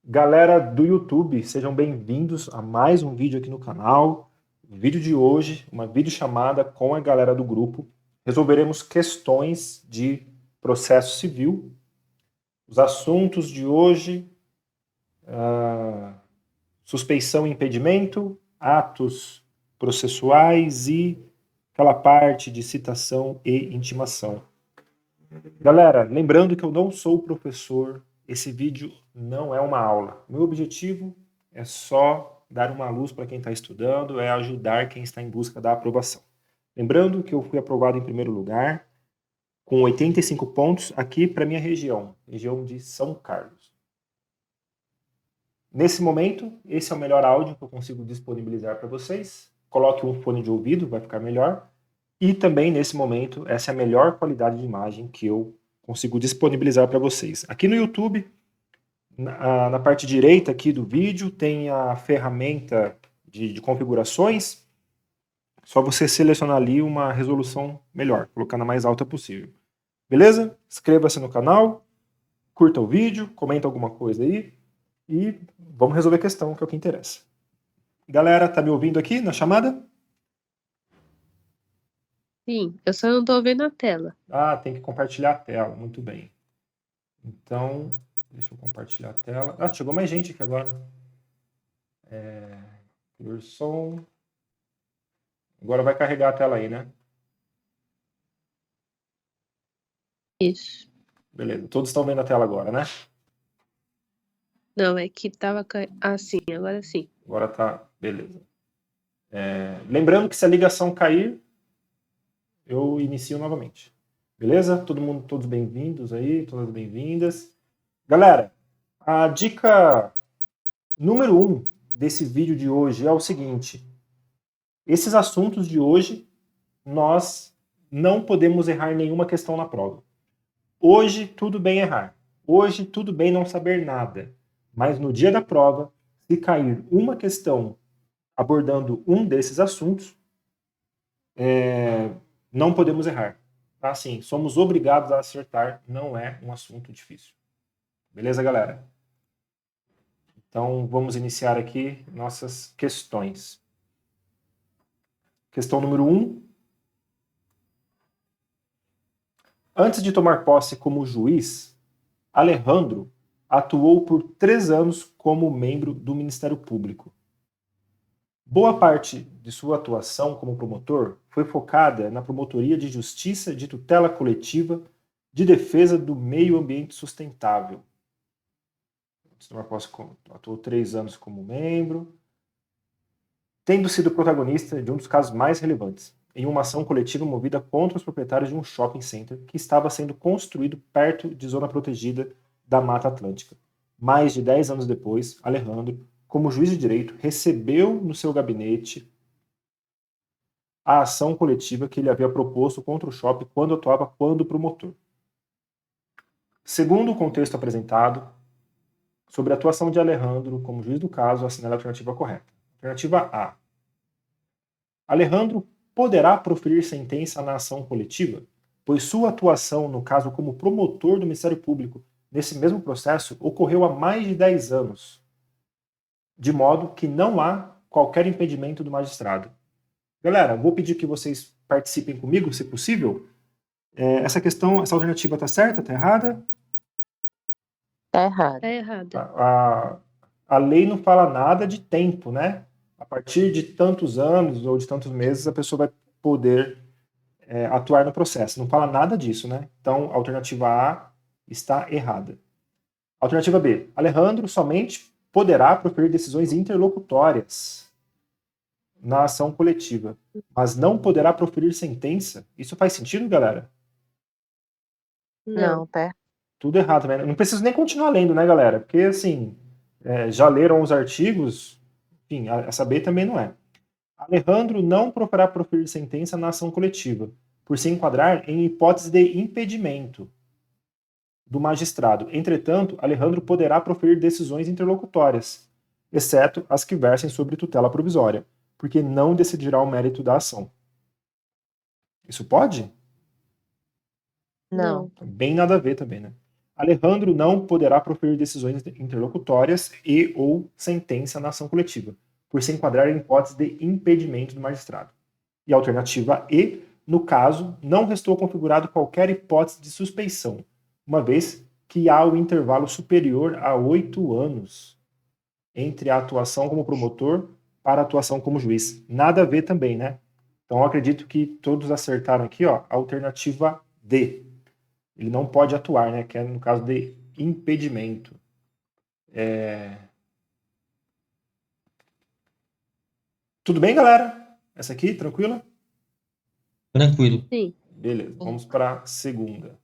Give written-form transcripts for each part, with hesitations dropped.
Galera do YouTube, sejam bem-vindos a mais um vídeo aqui no canal. O vídeo de hoje, uma videochamada com a galera do grupo. Resolveremos questões de processo civil. Os assuntos de hoje, suspeição e impedimento, atos processuais e aquela parte de citação e intimação. Galera, lembrando que eu não sou professor, esse vídeo não é uma aula. Meu objetivo é só dar uma luz para quem está estudando, é ajudar quem está em busca da aprovação. Lembrando que eu fui aprovado em primeiro lugar, com 85 pontos aqui para minha região de São Carlos. Nesse momento, esse é o melhor áudio que eu consigo disponibilizar para vocês. Coloque um fone de ouvido, vai ficar melhor. E também, nesse momento, essa é a melhor qualidade de imagem que eu consigo disponibilizar para vocês. Aqui no YouTube, na parte direita aqui do vídeo, tem a ferramenta de configurações. Só você selecionar ali uma resolução melhor, colocar na mais alta possível. Beleza? Inscreva-se no canal, curta o vídeo, comenta alguma coisa aí e vamos resolver a questão, que é o que interessa. Galera, tá me ouvindo aqui na chamada? Sim, eu só não tô vendo a tela. Ah, tem que compartilhar a tela, muito bem. Então, deixa eu compartilhar a tela. Ah, chegou mais gente aqui agora. Som. Agora vai carregar a tela aí, né? Isso. Beleza, todos estão vendo a tela agora, né? Não, é que tava assim, agora sim. Agora tá, beleza. Lembrando que se a ligação cair, eu inicio novamente. Beleza? Todo mundo, todos bem-vindos aí, todas bem-vindas. Galera, a dica número 1 desse vídeo de hoje é o seguinte. Esses assuntos de hoje, nós não podemos errar nenhuma questão na prova. Hoje, tudo bem errar. Hoje, tudo bem não saber nada. Mas no dia da prova, se cair uma questão abordando um desses assuntos, não podemos errar. Tá? Assim, somos obrigados a acertar, não é um assunto difícil. Beleza, galera? Então, vamos iniciar aqui nossas questões. Questão número 1. Antes de tomar posse como juiz, Alejandro atuou por 3 anos como membro do Ministério Público. Boa parte de sua atuação como promotor foi focada na promotoria de justiça de tutela coletiva de defesa do meio ambiente sustentável. Atuou 3 anos como membro, tendo sido protagonista de um dos casos mais relevantes, em uma ação coletiva movida contra os proprietários de um shopping center que estava sendo construído perto de zona protegida da Mata Atlântica. Mais de 10 anos depois, Alejandro, como juiz de direito, recebeu no seu gabinete a ação coletiva que ele havia proposto contra o shopping quando atuava como promotor. Segundo o contexto apresentado, sobre a atuação de Alejandro como juiz do caso, assinale a alternativa correta. Alternativa A. Alejandro poderá proferir sentença na ação coletiva, pois sua atuação no caso como promotor do Ministério Público nesse mesmo processo ocorreu há mais de 10 anos, de modo que não há qualquer impedimento do magistrado. Galera, vou pedir que vocês participem comigo, se possível. Essa questão, essa alternativa está certa, está errada? Tá errado. Tá errada. A lei não fala nada de tempo, né? A partir de tantos anos ou de tantos meses, a pessoa vai poder atuar no processo. Não fala nada disso, né? Então, a alternativa A está errada. Alternativa B. Alejandro somente poderá proferir decisões interlocutórias na ação coletiva, mas não poderá proferir sentença. Isso faz sentido, galera? Não, tá. Tudo errado, né? Não preciso nem continuar lendo, né, galera? Porque, assim, já leram os artigos, enfim, essa B também não é. Alejandro não poderá proferir sentença na ação coletiva, por se enquadrar em hipótese de impedimento do magistrado. Entretanto, Alejandro poderá proferir decisões interlocutórias, exceto as que versem sobre tutela provisória, porque não decidirá o mérito da ação. Isso pode? Não. Bem nada a ver também, né? Alejandro não poderá proferir decisões interlocutórias e ou sentença na ação coletiva, por se enquadrar em hipótese de impedimento do magistrado. E a alternativa E, no caso, não restou configurado qualquer hipótese de suspeição, uma vez que há o intervalo superior a 8 anos entre a atuação como promotor para a atuação como juiz. Nada a ver também, né? Então, eu acredito que todos acertaram aqui, ó, a alternativa D. Ele não pode atuar, né? Que é no caso de impedimento. Tudo bem, galera? Essa aqui, tranquila? Tranquilo. Sim. Beleza, vamos para a segunda.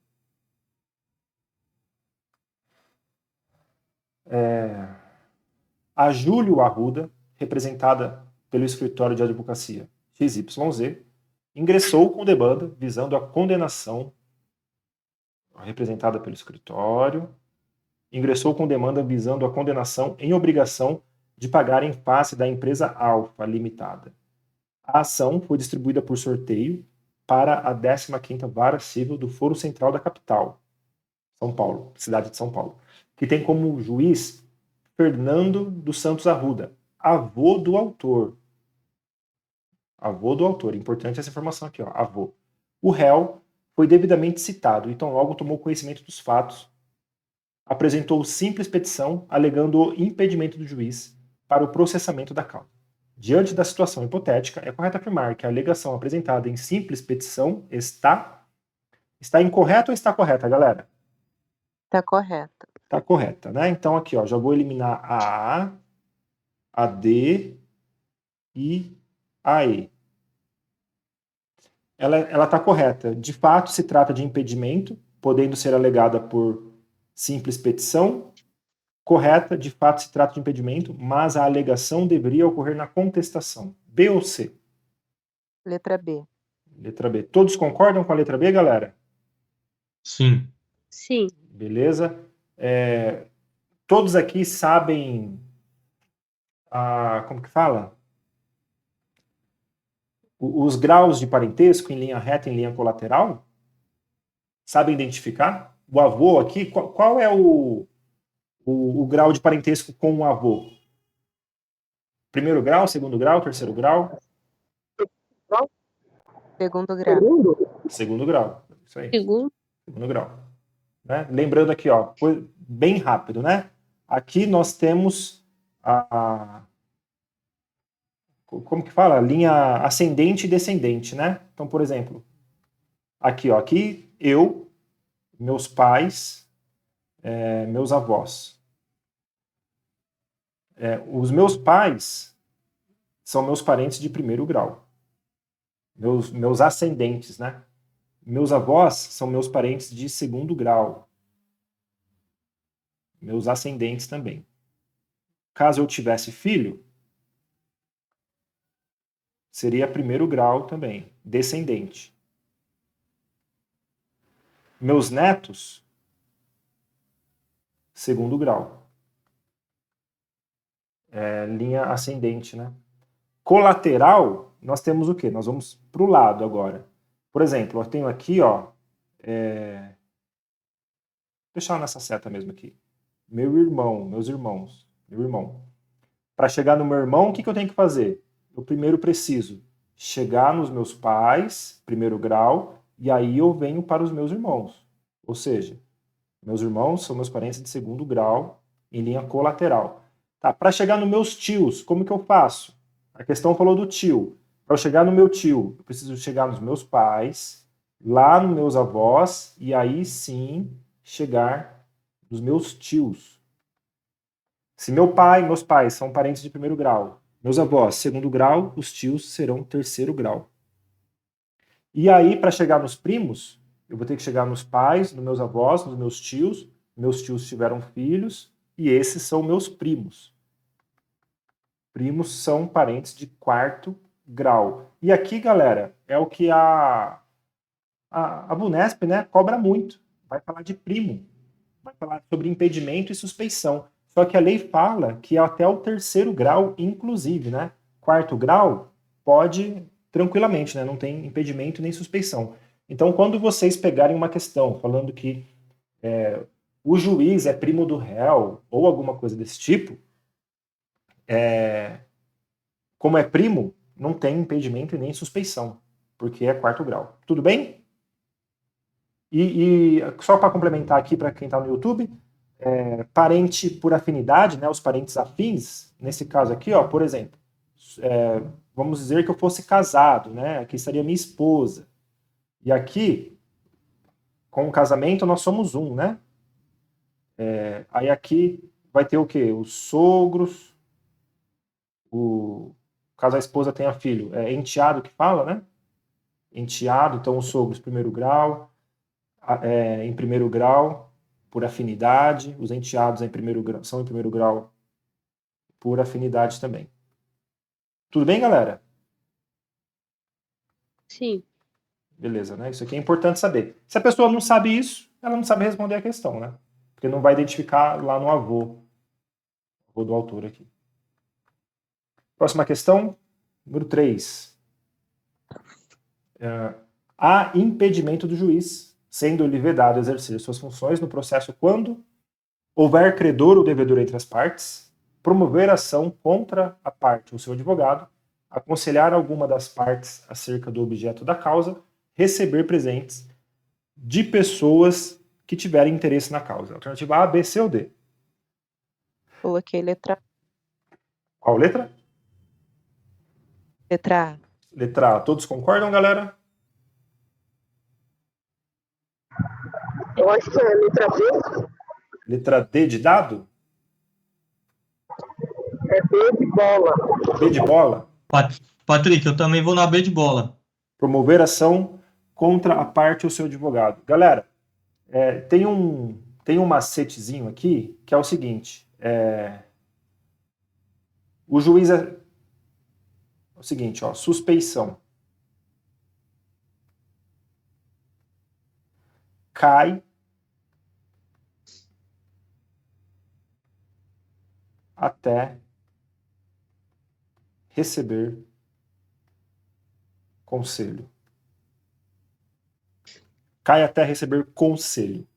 A Júlio Arruda, representada pelo escritório de advocacia XYZ, ingressou com demanda visando a condenação, representada pelo escritório, ingressou com demanda visando a condenação em obrigação de pagar em face da empresa Alfa Limitada. A ação foi distribuída por sorteio para a 15ª Vara Civil do Foro Central da capital, São Paulo, cidade de São Paulo, que tem como juiz Fernando dos Santos Arruda, avô do autor. Avô do autor, importante essa informação aqui, ó, avô. O réu foi devidamente citado, então logo tomou conhecimento dos fatos, apresentou simples petição alegando o impedimento do juiz para o processamento da causa. Diante da situação hipotética, é correto afirmar que a alegação apresentada em simples petição está incorreta ou está correta, galera? Tá correto. Está correta, né? Então aqui, ó, já vou eliminar a A, a D e a E. Ela está correta. De fato, se trata de impedimento, podendo ser alegada por simples petição. Correta, de fato se trata de impedimento, mas a alegação deveria ocorrer na contestação. B ou C? Letra B. Letra B. Todos concordam com a letra B, galera? Sim. Sim. Beleza? Todos aqui sabem como que fala? Os graus de parentesco em linha reta e em linha colateral? Sabem identificar? O avô aqui, qual é o grau de parentesco com o avô? Primeiro grau, segundo grau, terceiro grau? Segundo grau. Segundo grau. Isso aí. Segundo. Segundo grau. Né? Lembrando aqui, ó, bem rápido, né? Aqui nós temos como que fala? Linha ascendente e descendente, né? Então, por exemplo, aqui, ó, aqui eu, meus pais, meus avós. Os meus pais são meus parentes de primeiro grau. Meus ascendentes, né? Meus avós são meus parentes de segundo grau. Meus ascendentes também. Caso eu tivesse filho, seria primeiro grau também, descendente. Meus netos, segundo grau. Linha ascendente, né? Colateral, nós temos o quê? Nós vamos para o lado agora. Por exemplo, eu tenho aqui, ó, vou deixar nessa seta mesmo aqui. Meu irmão, meus irmãos, meu irmão. Para chegar no meu irmão, o que eu tenho que fazer? Eu primeiro preciso chegar nos meus pais, primeiro grau, e aí eu venho para os meus irmãos. Ou seja, meus irmãos são meus parentes de segundo grau em linha colateral. Tá, para chegar nos meus tios, como que eu faço? A questão falou do tio. Para eu chegar no meu tio, eu preciso chegar nos meus pais, lá nos meus avós, e aí sim chegar nos meus tios. Se meu pai e meus pais são parentes de primeiro grau, meus avós, segundo grau, os tios serão terceiro grau. E aí, para chegar nos primos, eu vou ter que chegar nos pais, nos meus avós, nos meus tios. Meus tios tiveram filhos, e esses são meus primos. Primos são parentes de quarto grau. E aqui, galera, é o que a Vunesp, né, cobra muito. Vai falar de primo. Vai falar sobre impedimento e suspeição. Só que a lei fala que até o terceiro grau, inclusive, né? Quarto grau pode tranquilamente, né? Não tem impedimento nem suspeição. Então, quando vocês pegarem uma questão falando que o juiz é primo do réu ou alguma coisa desse tipo, como é primo, não tem impedimento e nem suspeição, porque é quarto grau. Tudo bem? E só para complementar aqui para quem está no YouTube, parente por afinidade, né, os parentes afins, nesse caso aqui, ó, por exemplo, vamos dizer que eu fosse casado, né, aqui estaria minha esposa. E aqui, com o casamento, nós somos um, né? Aí aqui vai ter o quê? Os sogros, caso a esposa tenha filho, é enteado que fala, né? Enteado, então os sogros primeiro grau, em primeiro grau por afinidade, os enteados são em primeiro grau por afinidade também. Tudo bem, galera? Sim. Beleza, né? Isso aqui é importante saber. Se a pessoa não sabe isso, ela não sabe responder a questão, né? Porque não vai identificar lá no avô do autor aqui. Próxima questão, número 3. Há impedimento do juiz, sendo-lhe vedado exercer suas funções no processo quando houver credor ou devedor entre as partes, promover ação contra a parte ou seu advogado, aconselhar alguma das partes acerca do objeto da causa, receber presentes de pessoas que tiverem interesse na causa. Alternativa A, B, C ou D. Coloquei letra Qual letra? A. Letra A. Todos concordam, galera? Eu acho que é a letra B, Letra D de dado? é B de bola. B de bola? Patrick, eu também vou na B de bola. Promover ação contra a parte ou seu advogado. Galera, tem um macetezinho aqui que é o seguinte: o juiz é o seguinte, ó, suspeição. Cai até receber conselho. Cai até receber conselho.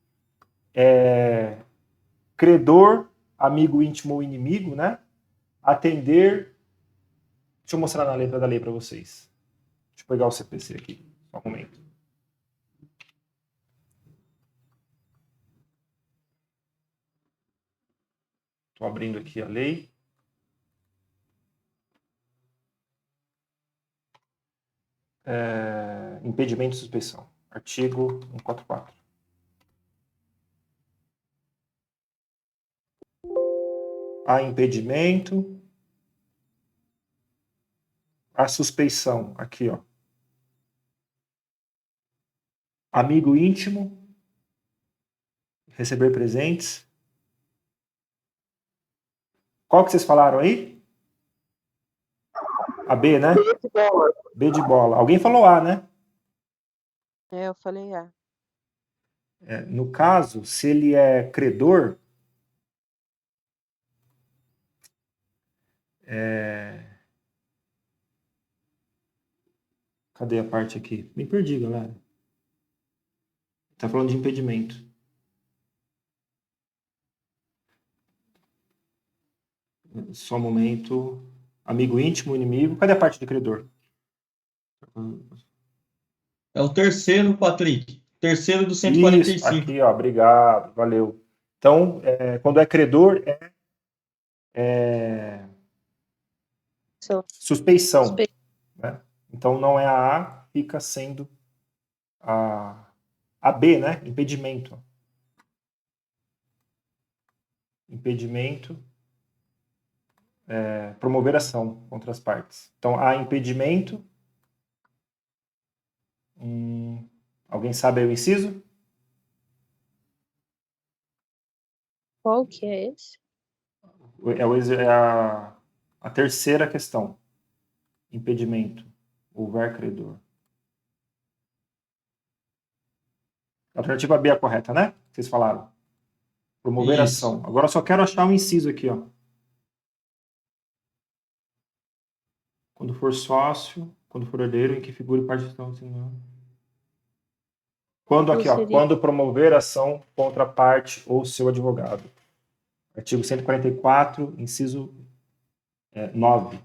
Credor, amigo íntimo ou inimigo, né? Atender. Deixa eu mostrar na letra da lei para vocês. Deixa eu pegar o CPC aqui, só um momento. Estou abrindo aqui a lei. Impedimento e suspeição. Artigo 144. Há impedimento. A suspeição, aqui, ó. Amigo íntimo. Receber presentes. Qual que vocês falaram aí? A B, né? B de bola. B de bola. Alguém falou A, né? Eu falei A. No caso, se ele é credor, cadê a parte aqui? Me perdi, galera. Tá falando de impedimento. Só um momento. Amigo íntimo, inimigo. Cadê a parte de credor? É o terceiro, Patrick. Terceiro do Isso, 145. aqui, ó. Obrigado, valeu. Então, quando é credor, suspeição. Né? Então, não é a A, fica sendo a B, né? Impedimento. Impedimento. Promover ação contra as partes. Então, há impedimento. Alguém sabe aí o inciso? Qual que é esse? É a terceira questão. Impedimento. Houver credor. A alternativa B é a correta, né? Vocês falaram. Promover Isso. ação. Agora eu só quero achar um inciso aqui, ó. Quando for sócio, quando for herdeiro, em que figure parte de Quando Não aqui, ó, seria. quando promover ação contra a parte ou seu advogado. Artigo 144, inciso 9.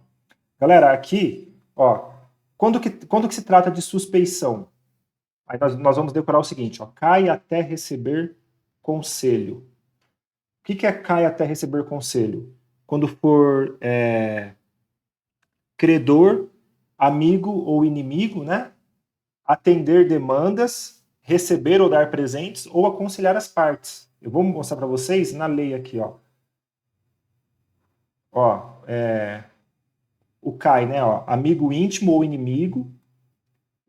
Galera, aqui, ó, quando que se trata de suspeição? Aí nós vamos decorar o seguinte, ó, cai até receber conselho. O que é cai até receber conselho? Quando for credor, amigo ou inimigo, né? Atender demandas, receber ou dar presentes ou aconselhar as partes. Eu vou mostrar para vocês na lei aqui, ó. Ó, o CAI, né? Ó, amigo íntimo ou inimigo,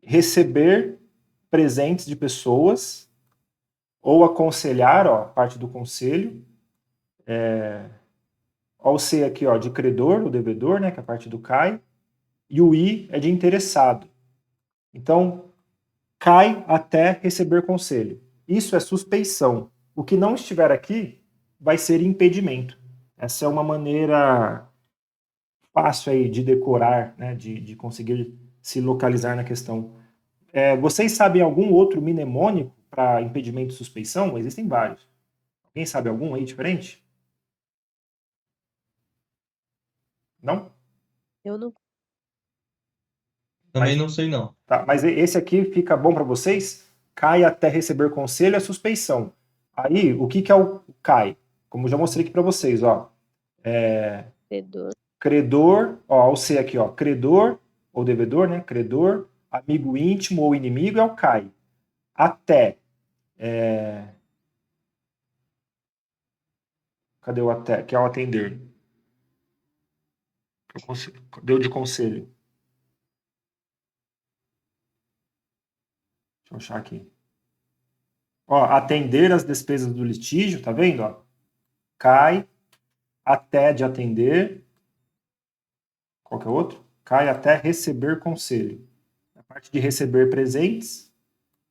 receber presentes de pessoas ou aconselhar, ó, parte do conselho. Ó, o C aqui, ó, de credor, o devedor, né? Que é a parte do CAI. E o I é de interessado. Então, cai até receber conselho. Isso é suspeição. O que não estiver aqui vai ser impedimento. Essa é uma maneira fácil aí de decorar, né, de conseguir se localizar na questão. Vocês sabem algum outro mnemônico para impedimento e suspeição? Existem vários. Alguém sabe algum aí diferente? Não? Eu não. Também Mas- não sei, não. Tá, mas esse aqui fica bom para vocês? Cai até receber conselho é suspeição. Aí, o que é o cai? Como eu já mostrei aqui para vocês, ó. Credor. Credor, ó, o C aqui, ó. Credor ou devedor, né? Credor, amigo íntimo ou inimigo é o cai. Até. Cadê o até? Que é o atender. Deu de conselho. Deixa eu achar aqui. Ó, atender as despesas do litígio, tá vendo? Ó? Cai até de atender. Qual que é o outro? Cai até receber conselho. A parte de receber presentes,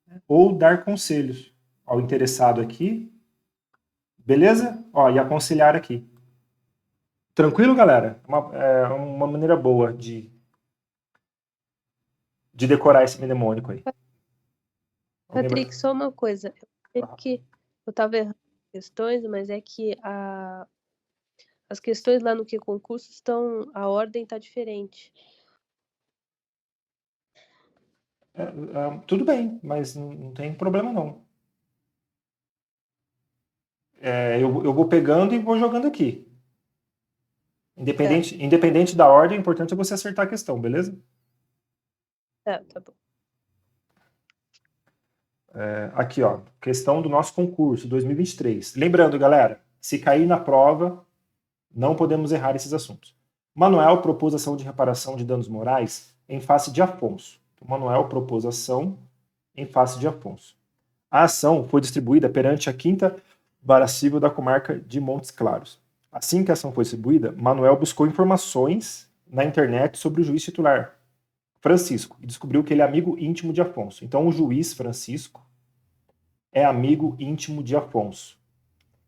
né, ou dar conselhos ao interessado aqui. Beleza? Ó, e aconselhar aqui. Tranquilo, galera? É uma maneira boa de decorar esse mnemônico aí. Patrick, só uma coisa. Eu sei que eu tava errando questões, mas é que as questões lá no que concurso estão. A ordem tá diferente. Tudo bem, mas não tem problema não. Eu vou pegando e vou jogando aqui. Independente da ordem, o importante é você acertar a questão, beleza? Tá bom. Aqui, ó, questão do nosso concurso 2023. Lembrando, galera, se cair na prova, não podemos errar esses assuntos. Manuel propôs ação de reparação de danos morais em face de Afonso. Manuel propôs ação em face de Afonso. A ação foi distribuída perante a 5ª Vara Civil da comarca de Montes Claros. Assim que a ação foi distribuída, Manuel buscou informações na internet sobre o juiz titular, Francisco, e descobriu que ele é amigo íntimo de Afonso. Então, o juiz Francisco é amigo íntimo de Afonso.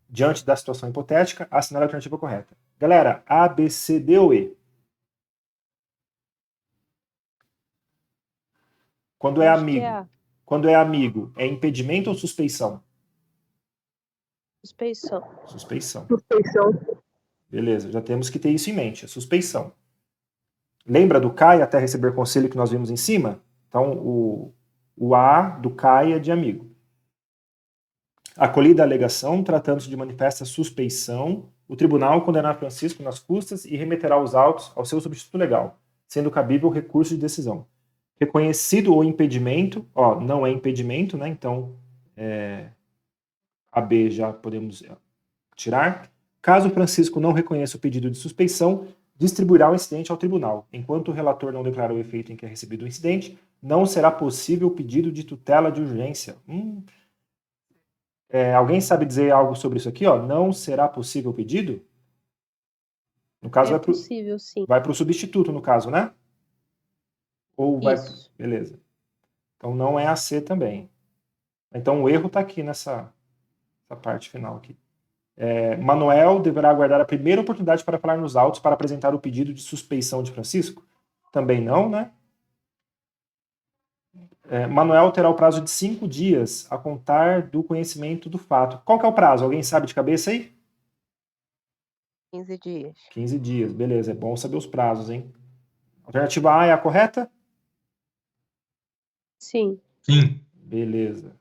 Diante da situação hipotética, assinale a alternativa correta. Galera, A, B, C, D ou E? Quando é Acho que amigo. é A. Quando é amigo, é impedimento ou suspeição? Suspeição. Suspeição. Suspeição. Beleza, já temos que ter isso em mente, a suspeição. Lembra do CAI até receber conselho que nós vimos em cima? Então, o A do CAI é de amigo. Acolhida a alegação, tratando-se de manifesta suspeição, o tribunal condenará Francisco nas custas e remeterá os autos ao seu substituto legal, sendo cabível recurso de decisão. Reconhecido o impedimento, ó, não é impedimento, né? Então, a B já podemos tirar. Caso Francisco não reconheça o pedido de suspeição, distribuirá o incidente ao tribunal. Enquanto o relator não declarar o efeito em que é recebido o incidente, não será possível o pedido de tutela de urgência. Alguém sabe dizer algo sobre isso aqui? Ó? Não será possível o pedido? No caso, É possível, sim. vai para o substituto, no caso, né? Ou vai. Isso. Beleza. Então não é a C também. Então o erro está aqui nessa parte final aqui. Manuel deverá aguardar a primeira oportunidade para falar nos autos para apresentar o pedido de suspeição de Francisco? Também não, né? Manuel terá o prazo de 5 dias a contar do conhecimento do fato. Qual que é o prazo? Alguém sabe de cabeça aí? 15 dias. 15 dias, beleza. É bom saber os prazos, hein? Alternativa A é a correta? Sim. Sim. Beleza.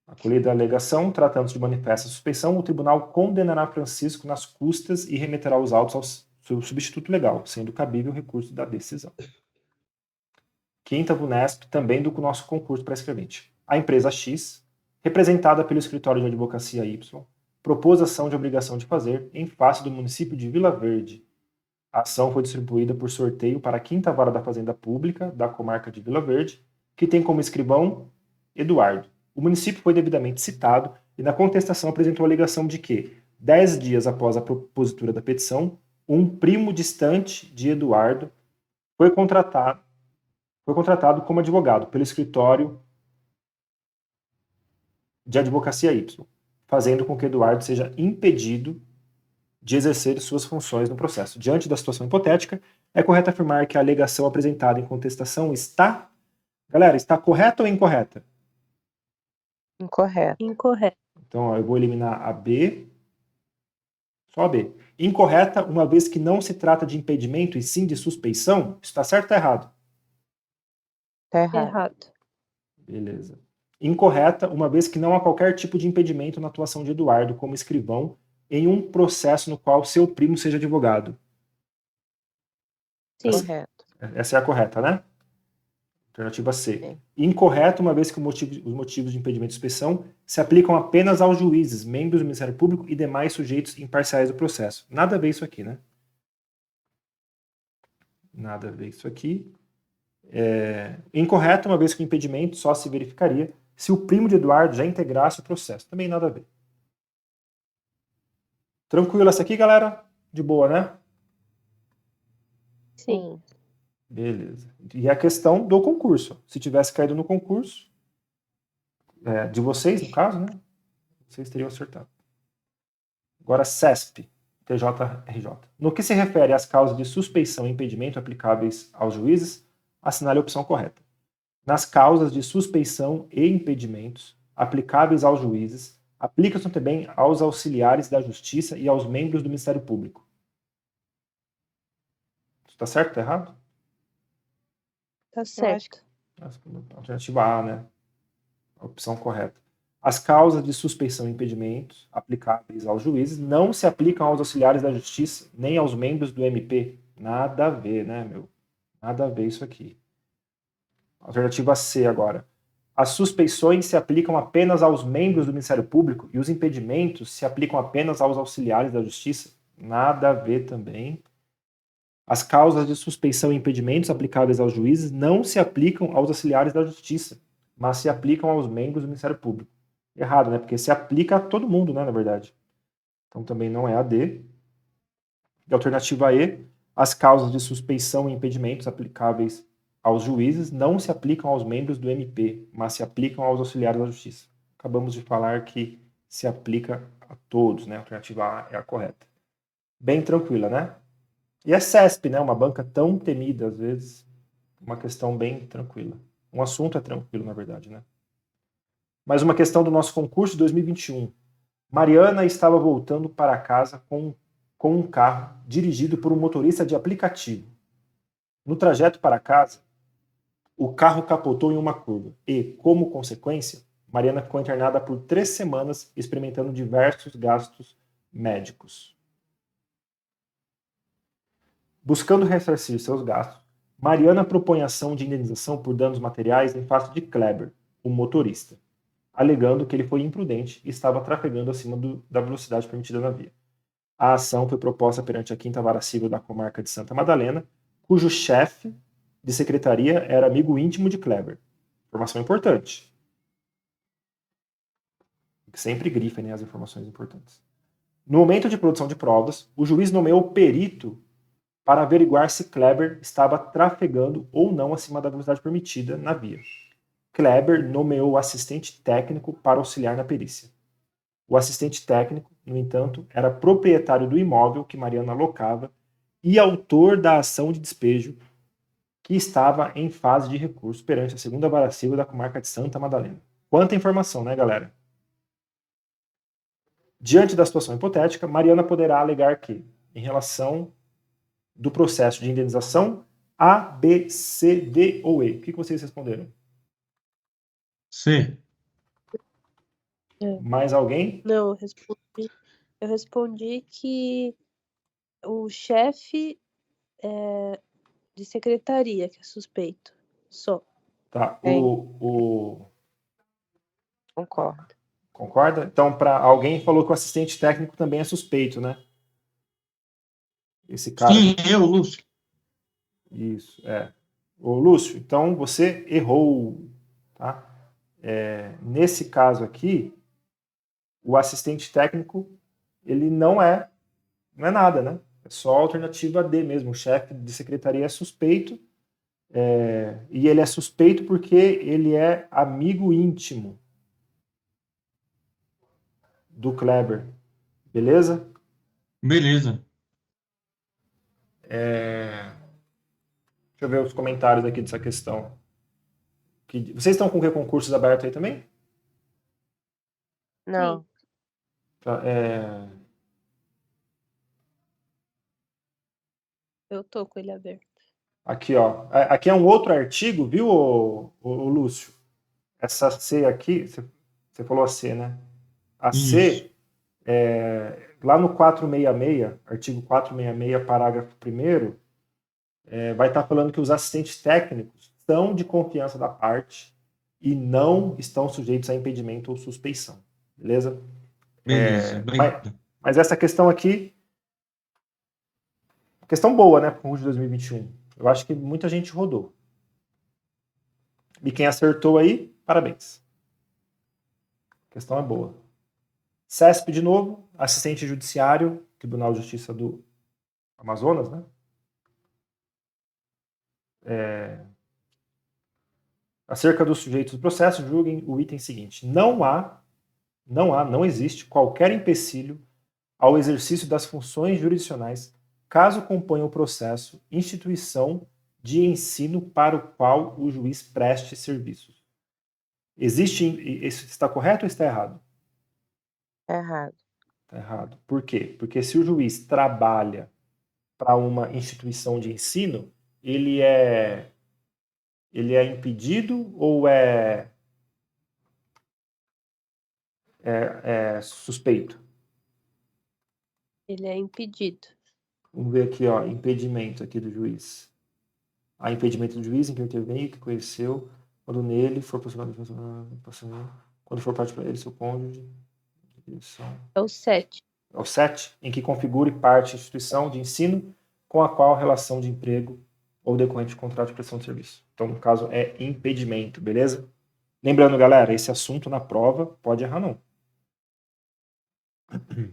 Acolhida a alegação, tratando-se de manifesta suspeição, o tribunal condenará Francisco nas custas e remeterá os autos ao seu substituto legal, sendo cabível o recurso da decisão. Quinta, VUNESP, também do nosso concurso para escrevente. A empresa X, representada pelo escritório de advocacia Y, propôs ação de obrigação de fazer em face do município de Vila Verde. A ação foi distribuída por sorteio para a quinta vara da Fazenda Pública da comarca de Vila Verde, que tem como escrivão Eduardo. O município foi devidamente citado e na contestação apresentou a alegação de que, 10 dias após a propositura da petição, um primo distante de Eduardo foi contratado como advogado pelo escritório de advocacia Y, fazendo com que Eduardo seja impedido de exercer suas funções no processo. Diante da situação hipotética, é correto afirmar que a alegação apresentada em contestação está... Galera, está correta ou incorreta? Incorreto. Incorreto. Então, eu vou eliminar a B, só a B. Incorreta, uma vez que não se trata de impedimento e sim de suspeição? Está certo ou está errado? Tá errado. Errado. Beleza. Incorreta, uma vez que não há qualquer tipo de impedimento na atuação de Eduardo como escrivão em um processo no qual seu primo seja advogado. Sim. Correto. Essa é a correta, né? Alternativa C. Sim. Incorreto, uma vez que os motivos de impedimento de suspeição se aplicam apenas aos juízes, membros do Ministério Público e demais sujeitos imparciais do processo. Nada a ver isso aqui, né? Nada a ver isso aqui. Incorreto, uma vez que o impedimento só se verificaria se o primo de Eduardo já integrasse o processo. Também nada a ver. Tranquilo essa aqui, galera? De boa, né? Sim. Beleza. E a questão do concurso. Se tivesse caído no concurso, de vocês, no caso, né? Vocês teriam acertado. Agora, CESP, TJRJ. No que se refere às causas de suspeição e impedimento aplicáveis aos juízes, assinale a opção correta. Nas causas de suspeição e impedimentos aplicáveis aos juízes, aplica-se também aos auxiliares da Justiça e aos membros do Ministério Público. Está certo ou está errado? Tá certo. Alternativa A, né? A opção correta. As causas de suspeição e impedimentos aplicáveis aos juízes não se aplicam aos auxiliares da Justiça, nem aos membros do MP. Nada a ver, né, meu? Nada a ver isso aqui. Alternativa C agora. As suspeições se aplicam apenas aos membros do Ministério Público e os impedimentos se aplicam apenas aos auxiliares da Justiça. Nada a ver também. As causas de suspeição e impedimentos aplicáveis aos juízes não se aplicam aos auxiliares da Justiça, mas se aplicam aos membros do Ministério Público. Errado, né? Porque se aplica a todo mundo, né, na verdade. Então também não é a D. E alternativa E, as causas de suspeição e impedimentos aplicáveis aos juízes não se aplicam aos membros do MP, mas se aplicam aos auxiliares da Justiça. Acabamos de falar que se aplica a todos, né? A alternativa A é a correta. Bem tranquila, né? E é CESP, né? Uma banca tão temida, às vezes, uma questão bem tranquila. Um assunto é tranquilo, na verdade, né? Mais uma questão do nosso concurso de 2021. Mariana estava voltando para casa com um carro dirigido por um motorista de aplicativo. No trajeto para casa, o carro capotou em uma curva e, como consequência, Mariana ficou internada por 3 semanas experimentando diversos gastos médicos. Buscando ressarcir seus gastos, Mariana propõe ação de indenização por danos materiais em face de Kleber, o motorista, alegando que ele foi imprudente e estava trafegando acima da velocidade permitida na via. A ação foi proposta perante a 5ª Vara Civil da comarca de Santa Madalena, cujo chefe de secretaria era amigo íntimo de Kleber. Informação importante. Sempre grifem, né, as informações importantes. No momento de produção de provas, o juiz nomeou perito para averiguar se Kleber estava trafegando ou não acima da velocidade permitida na via. Kleber nomeou o assistente técnico para auxiliar na perícia. O assistente técnico, no entanto, era proprietário do imóvel que Mariana alocava e autor da ação de despejo que estava em fase de recurso perante a segunda vara civil da comarca de Santa Madalena. Quanta informação, né, galera? Diante da situação hipotética, Mariana poderá alegar que, em relação do processo de indenização A, B, C, D ou E. O que vocês responderam? C. Mais alguém? Não, eu respondi que o chefe de secretaria que é suspeito. Só. Tá. Concordo. Concorda? Então, para alguém falou que o assistente técnico também é suspeito, né? Esse cara. Sim, eu, Lúcio. Isso, é. Ô, Lúcio, então você errou, tá? Nesse caso aqui, o assistente técnico, ele não é nada, né? É só a alternativa D mesmo. O chefe de secretaria é suspeito, e ele é suspeito porque ele é amigo íntimo do Kleber. Beleza? Beleza. Deixa eu ver os comentários aqui dessa questão. Vocês estão com concursos abertos aí também? Não. Tá, Eu tô com ele aberto. Aqui, ó. Aqui é um outro artigo, viu, ô Lúcio? Essa C aqui, você falou a C, né? A Isso. C, lá no 466, artigo 466, parágrafo 1º, vai estar falando que os assistentes técnicos são de confiança da parte e não estão sujeitos a impedimento ou suspeição. Beleza? Beleza. Obrigado. Mas essa questão aqui, questão boa, né, para o concurso de 2021. Eu acho que muita gente rodou. E quem acertou aí, parabéns. A questão é boa. CESP de novo, assistente judiciário, Tribunal de Justiça do Amazonas, né? Acerca dos sujeitos do processo, julguem o item seguinte. Não existe qualquer empecilho ao exercício das funções jurisdicionais caso componha o processo instituição de ensino para o qual o juiz preste serviços. Isso está correto ou está errado? Errado. Está errado. Por quê? Porque se o juiz trabalha para uma instituição de ensino, ele é impedido ou é suspeito? Ele é impedido. Vamos ver aqui, ó, impedimento aqui do juiz. Há impedimento do juiz em que intervém, que conheceu, quando nele for possivelmente quando for parte para ele, seu cônjuge. É o 7. É o 7, em que configure parte da instituição de ensino com a qual relação de emprego ou decorrente de contrato de prestação de serviço. Então, no caso, é impedimento, beleza? Lembrando, galera, esse assunto na prova pode errar não.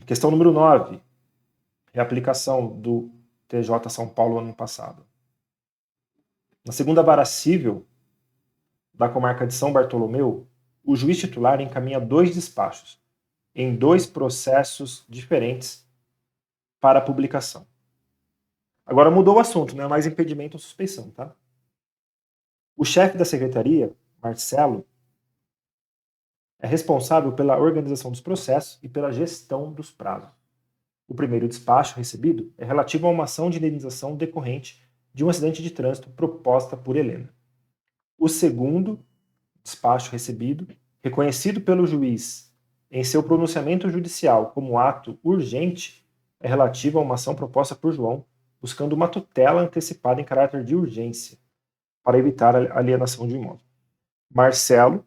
Questão número 9. Reaplicação do TJ São Paulo ano passado. Na segunda vara civil da comarca de São Bartolomeu, o juiz titular encaminha 2 despachos em 2 processos diferentes para publicação. Agora mudou o assunto, não é mais impedimento ou suspeição, tá? O chefe da secretaria, Marcelo, é responsável pela organização dos processos e pela gestão dos prazos. O primeiro despacho recebido é relativo a uma ação de indenização decorrente de um acidente de trânsito proposta por Helena. O segundo despacho recebido, reconhecido pelo juiz em seu pronunciamento judicial como ato urgente, é relativo a uma ação proposta por João, buscando uma tutela antecipada em caráter de urgência, para evitar a alienação de imóvel. Marcelo,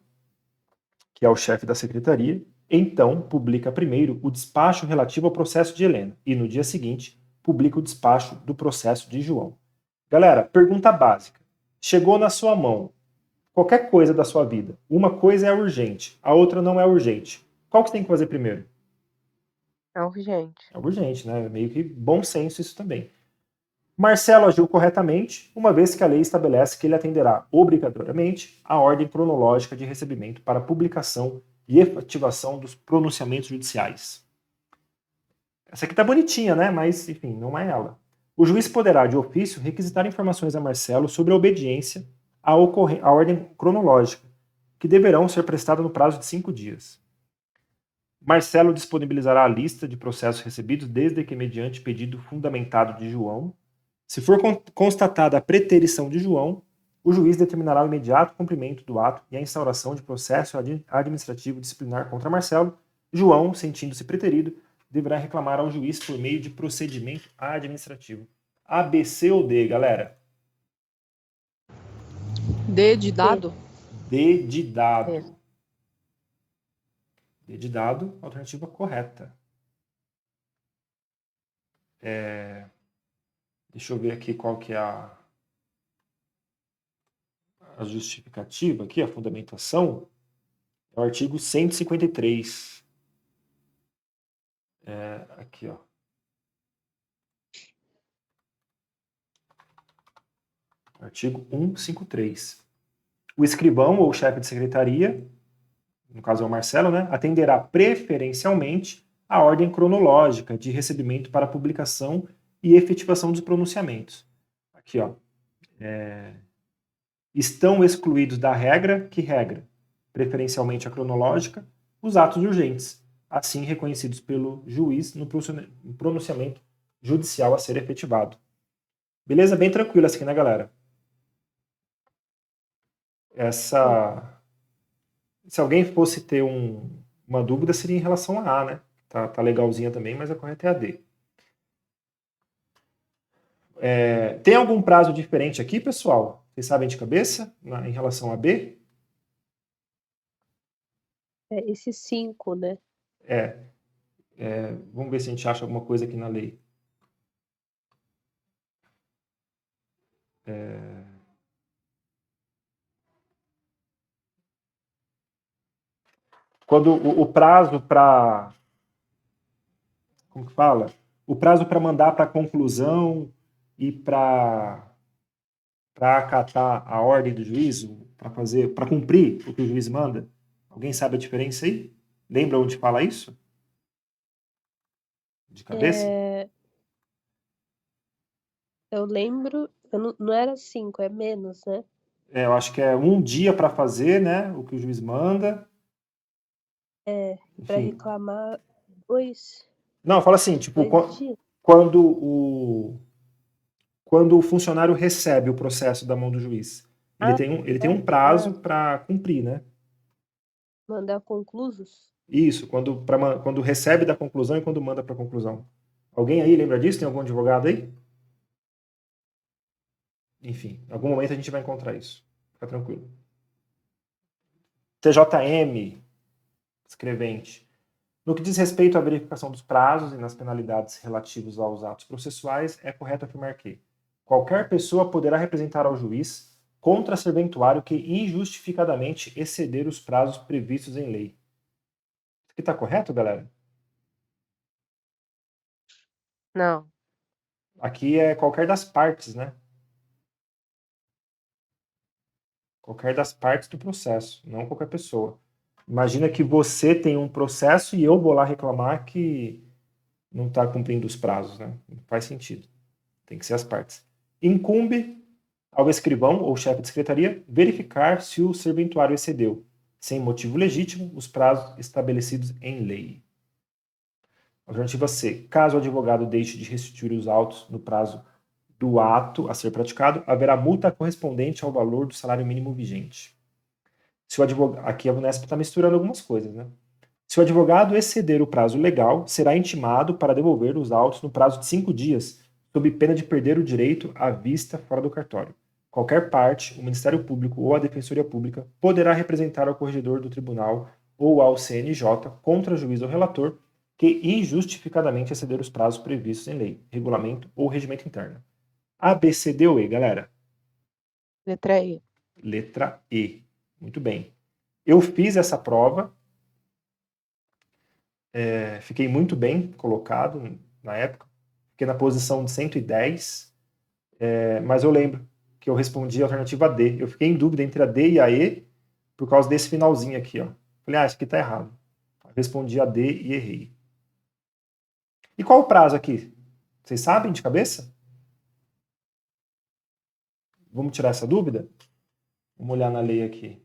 que é o chefe da secretaria, então publica primeiro o despacho relativo ao processo de Helena e, no dia seguinte, publica o despacho do processo de João. Galera, pergunta básica. Chegou na sua mão qualquer coisa da sua vida. Uma coisa é urgente, a outra não é urgente. Qual que você tem que fazer primeiro? É urgente. É urgente, né? É meio que bom senso isso também. Marcelo agiu corretamente, uma vez que a lei estabelece que ele atenderá obrigatoriamente à ordem cronológica de recebimento para publicação e efetivação dos pronunciamentos judiciais. Essa aqui tá bonitinha, né? Mas, enfim, não é ela. O juiz poderá, de ofício, requisitar informações a Marcelo sobre a obediência à ordem cronológica, que deverão ser prestadas no prazo de 5 dias. Marcelo disponibilizará a lista de processos recebidos desde que mediante pedido fundamentado de João. Se for constatada a preterição de João, o juiz determinará o imediato cumprimento do ato e a instauração de processo administrativo disciplinar contra Marcelo. João, sentindo-se preterido, deverá reclamar ao juiz por meio de procedimento administrativo. A, B, C ou D, galera? D de dado? D de dado. D. D de dado, alternativa correta. Deixa eu ver aqui qual que é a justificativa aqui, a fundamentação. É o artigo 153. Aqui, ó. Artigo 153. O escrivão ou chefe de secretaria, no caso é o Marcelo, né, atenderá preferencialmente a ordem cronológica de recebimento para publicação e efetivação dos pronunciamentos. Aqui, ó. Estão excluídos da regra, que regra? Preferencialmente a cronológica, os atos urgentes, assim reconhecidos pelo juiz no pronunciamento judicial a ser efetivado. Beleza? Bem tranquilo essa aqui, né, galera? Se alguém fosse ter uma dúvida, seria em relação a A, né? Tá legalzinha também, mas a correta é a D. Tem algum prazo diferente aqui, pessoal? Vocês sabem de cabeça em relação a B? Esse 5, né? Vamos ver se a gente acha alguma coisa aqui na lei. Quando o prazo para... Como que fala? O prazo para mandar para conclusão e para acatar a ordem do juiz, para cumprir o que o juiz manda. Alguém sabe a diferença aí? Lembra onde fala isso? De cabeça? Eu lembro, não era 5, é menos, né? Eu acho que é 1 dia para fazer, né, o que o juiz manda. Para reclamar 2. Não, fala assim, tipo, 2 dias. quando o funcionário recebe o processo da mão do juiz, ele tem um prazo para cumprir, né? Mandar conclusos? Isso, quando recebe da conclusão e quando manda para a conclusão. Alguém aí lembra disso? Tem algum advogado aí? Enfim, em algum momento a gente vai encontrar isso. Fica tranquilo. TJM, escrevente. No que diz respeito à verificação dos prazos e nas penalidades relativos aos atos processuais, é correto afirmar que qualquer pessoa poderá representar ao juiz contra serventuário que injustificadamente exceder os prazos previstos em lei. Isso aqui está correto, galera? Não. Aqui é qualquer das partes, né? Qualquer das partes do processo, não qualquer pessoa. Imagina que você tem um processo e eu vou lá reclamar que não está cumprindo os prazos, né? Não faz sentido. Tem que ser as partes. Incumbe ao escrivão ou chefe de secretaria verificar se o serventuário excedeu, sem motivo legítimo, os prazos estabelecidos em lei. Alternativa C. Caso o advogado deixe de restituir os autos no prazo do ato a ser praticado, haverá multa correspondente ao valor do salário mínimo vigente. Se o advogado... Aqui a Unesp está misturando algumas coisas, né? Se o advogado exceder o prazo legal, será intimado para devolver os autos no prazo de 5 dias, sob pena de perder o direito à vista fora do cartório. Qualquer parte, o Ministério Público ou a Defensoria Pública poderá representar ao corregedor do tribunal ou ao CNJ contra juiz ou relator que injustificadamente exceder os prazos previstos em lei, regulamento ou regimento interno. A, B, C, D ou E, galera? Letra E. Letra E. Muito bem. Eu fiz essa prova, fiquei muito bem colocado na época, fiquei na posição de 110, mas eu lembro que eu respondi a alternativa D. Eu fiquei em dúvida entre a D e a E por causa desse finalzinho aqui, ó. Falei, isso aqui tá errado. Eu respondi a D e errei. E qual o prazo aqui? Vocês sabem de cabeça? Vamos tirar essa dúvida? Vamos olhar na lei aqui.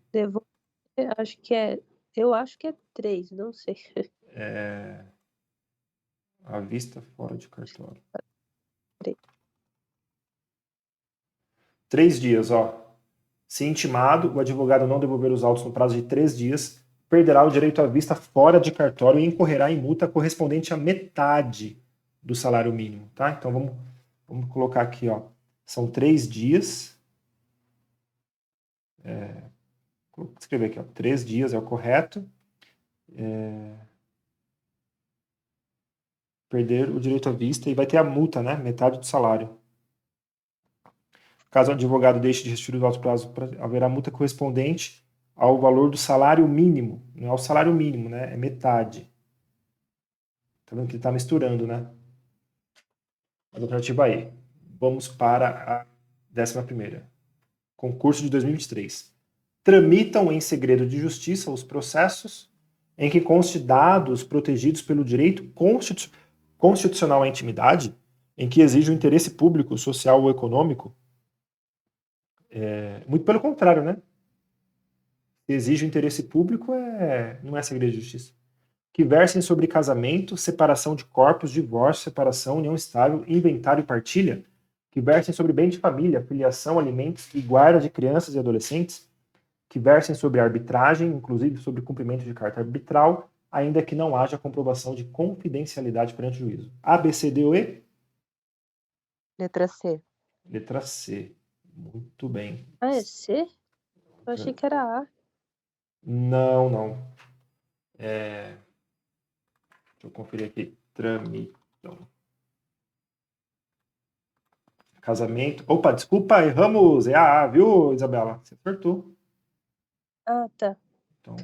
Eu acho que é 3, não sei. À vista fora de cartório. 3 dias, ó. Se intimado, o advogado não devolver os autos no prazo de 3 dias, perderá o direito à vista fora de cartório e incorrerá em multa correspondente à metade do salário mínimo, tá? Então vamos colocar aqui, ó. São 3 dias. Vou escrever aqui, ó. 3 dias é o correto. Perder o direito à vista e vai ter a multa, né? Metade do salário. Caso o advogado deixe de restituir os autos prazo, haverá multa correspondente ao valor do salário mínimo. Não é o salário mínimo, né? É metade. Tá vendo que ele tá misturando, né? A alternativa aí. Vamos para a 11ª. Concurso de 2023. Tramitam em segredo de justiça os processos em que conste dados protegidos pelo direito constitucional à intimidade, em que exige o interesse público, social ou econômico. Muito pelo contrário, né? Exige o interesse público, não é segredo de justiça. Que versem sobre casamento, separação de corpos, divórcio, separação, união estável, inventário e partilha. Que versem sobre bem de família, filiação, alimentos e guarda de crianças e adolescentes. Que versem sobre arbitragem, inclusive sobre cumprimento de carta arbitral, ainda que não haja comprovação de confidencialidade perante o juízo. A, B, C, D ou E? Letra C. Letra C. Muito bem. Ah, é C? Eu achei que era A. Não. Deixa eu conferir aqui. Tramitam. Casamento. Opa, desculpa, erramos. É a A, viu, Isabela? Você acertou. Ah, tá. Então,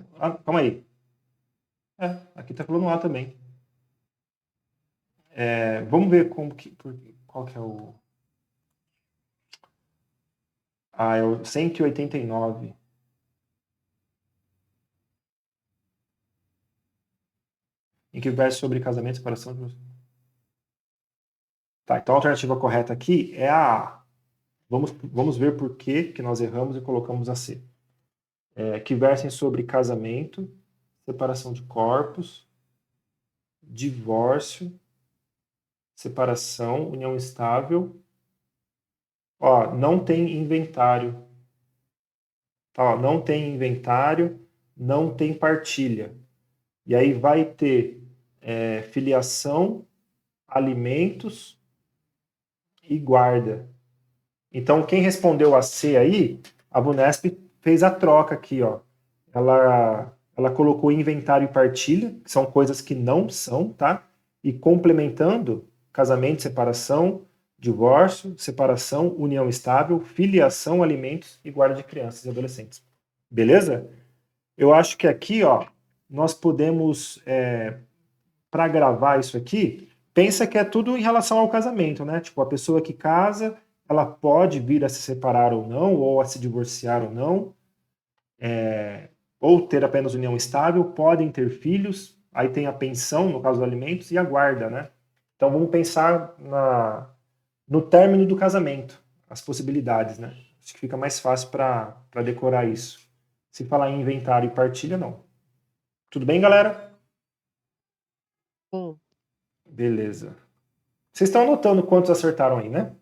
calma aí. Aqui tá falando A também. Vamos ver qual que é o... é o 189. Em que versa sobre casamento e separação de... Tá, então a alternativa correta aqui é a A. Vamos ver por que nós erramos e colocamos a C. Que versem sobre casamento, separação de corpos, divórcio, separação, união estável. Ó, não tem inventário. Tá, ó, não tem inventário, não tem partilha. E aí vai ter filiação, alimentos e guarda. Então, quem respondeu a C aí, a Vunesp fez a troca aqui, ó. Ela colocou inventário e partilha, que são coisas que não são, tá? E complementando, casamento, separação, divórcio, separação, união estável, filiação, alimentos e guarda de crianças e adolescentes. Beleza? Eu acho que aqui, ó, nós podemos, para gravar isso aqui, pensa que é tudo em relação ao casamento, né? Tipo, a pessoa que casa, ela pode vir a se separar ou não, ou a se divorciar ou não, ou ter apenas união estável, podem ter filhos, aí tem a pensão, no caso dos alimentos, e a guarda, né? Então vamos pensar no término do casamento, as possibilidades, né? Acho que fica mais fácil para decorar isso. Se falar em inventário e partilha, não. Tudo bem, galera? Sim. Beleza. Vocês estão anotando quantos acertaram aí, né?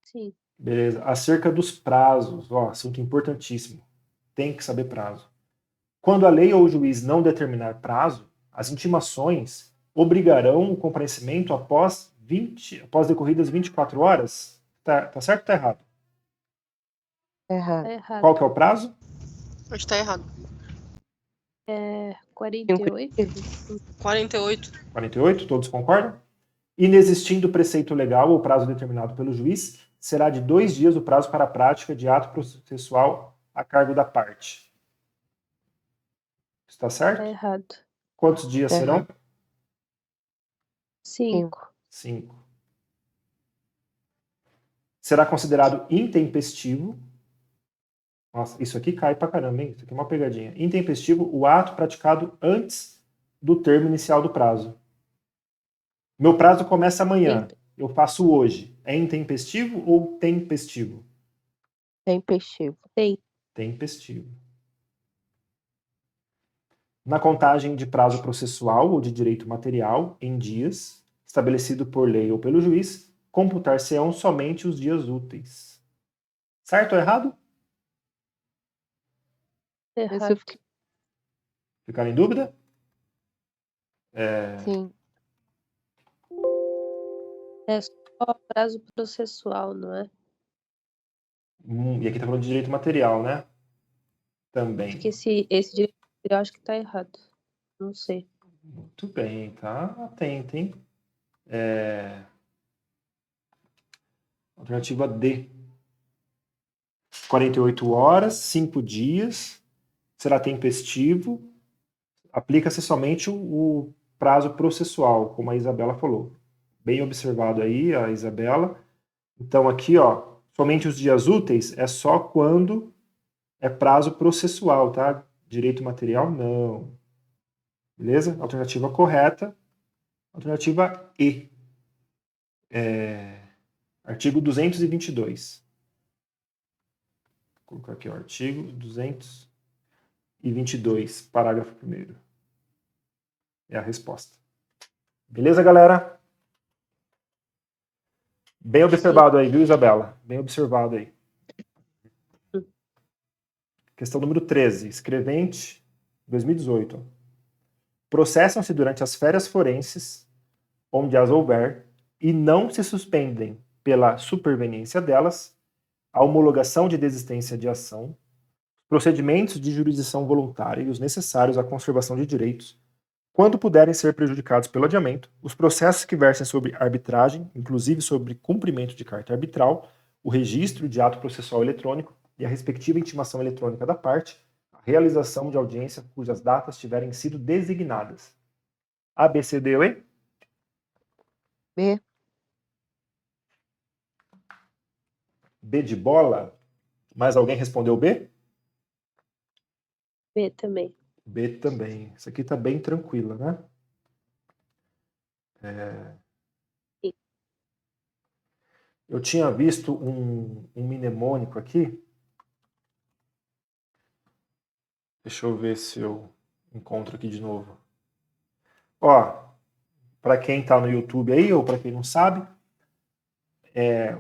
Sim. Beleza. Acerca dos prazos, ó, assunto importantíssimo. Tem que saber prazo. Quando a lei ou o juiz não determinar prazo, as intimações obrigarão o comparecimento após decorridas 24 horas? Tá certo ou tá errado? Errado. Tá errado. Qual que é o prazo? Acho que tá errado. 48? 48. 48, todos concordam? Inexistindo preceito legal ou prazo determinado pelo juiz, será de 2 dias o prazo para a prática de ato processual a cargo da parte. Está certo? Tá errado. Quantos dias serão? 5. 5. Será considerado intempestivo. Nossa, isso aqui cai pra caramba, hein? Isso aqui é uma pegadinha. Intempestivo, o ato praticado antes do termo inicial do prazo. Meu prazo começa amanhã. eu faço hoje, é intempestivo ou tempestivo? Tempestivo. Tempestivo. Na contagem de prazo processual ou de direito material em dias, estabelecido por lei ou pelo juiz, computar-se-ão somente os dias úteis. Certo ou errado? Esse eu Errado. fiquei- Ficaram em dúvida? Sim. É só prazo processual, não é? E aqui está falando de direito material, né? Acho Também. que esse direito eu acho que tá errado. Não sei. Muito bem, tá? Atento, hein? Alternativa D. 48 horas, 5 dias, será tempestivo, aplica-se somente o prazo processual, como a Isabela falou. Bem observado aí, a Isabela. Então aqui, ó, somente os dias úteis é só quando é prazo processual, tá? Direito material, não. Beleza? Alternativa correta. Alternativa E. Artigo 222. Vou colocar aqui o artigo 222, parágrafo 1º. É a resposta. Beleza, galera? Bem observado aí, viu, Isabela? Bem observado aí. Questão número 13. Escrevente, 2018. Processam-se durante as férias forenses, onde as houver, e não se suspendem pela superveniência delas, a homologação de desistência de ação, procedimentos de jurisdição voluntária e os necessários à conservação de direitos, quando puderem ser prejudicados pelo adiamento, os processos que versem sobre arbitragem, inclusive sobre cumprimento de carta arbitral, o registro de ato processual eletrônico e a respectiva intimação eletrônica da parte, a realização de audiência cujas datas tiverem sido designadas. A, B, C, D ou E? B. B de bola? Mais alguém respondeu B? B também. B também. Isso aqui tá bem tranquila, né? Sim. Eu tinha visto um mnemônico aqui. Deixa eu ver se eu encontro aqui de novo. Ó, para quem tá no YouTube aí, ou para quem não sabe,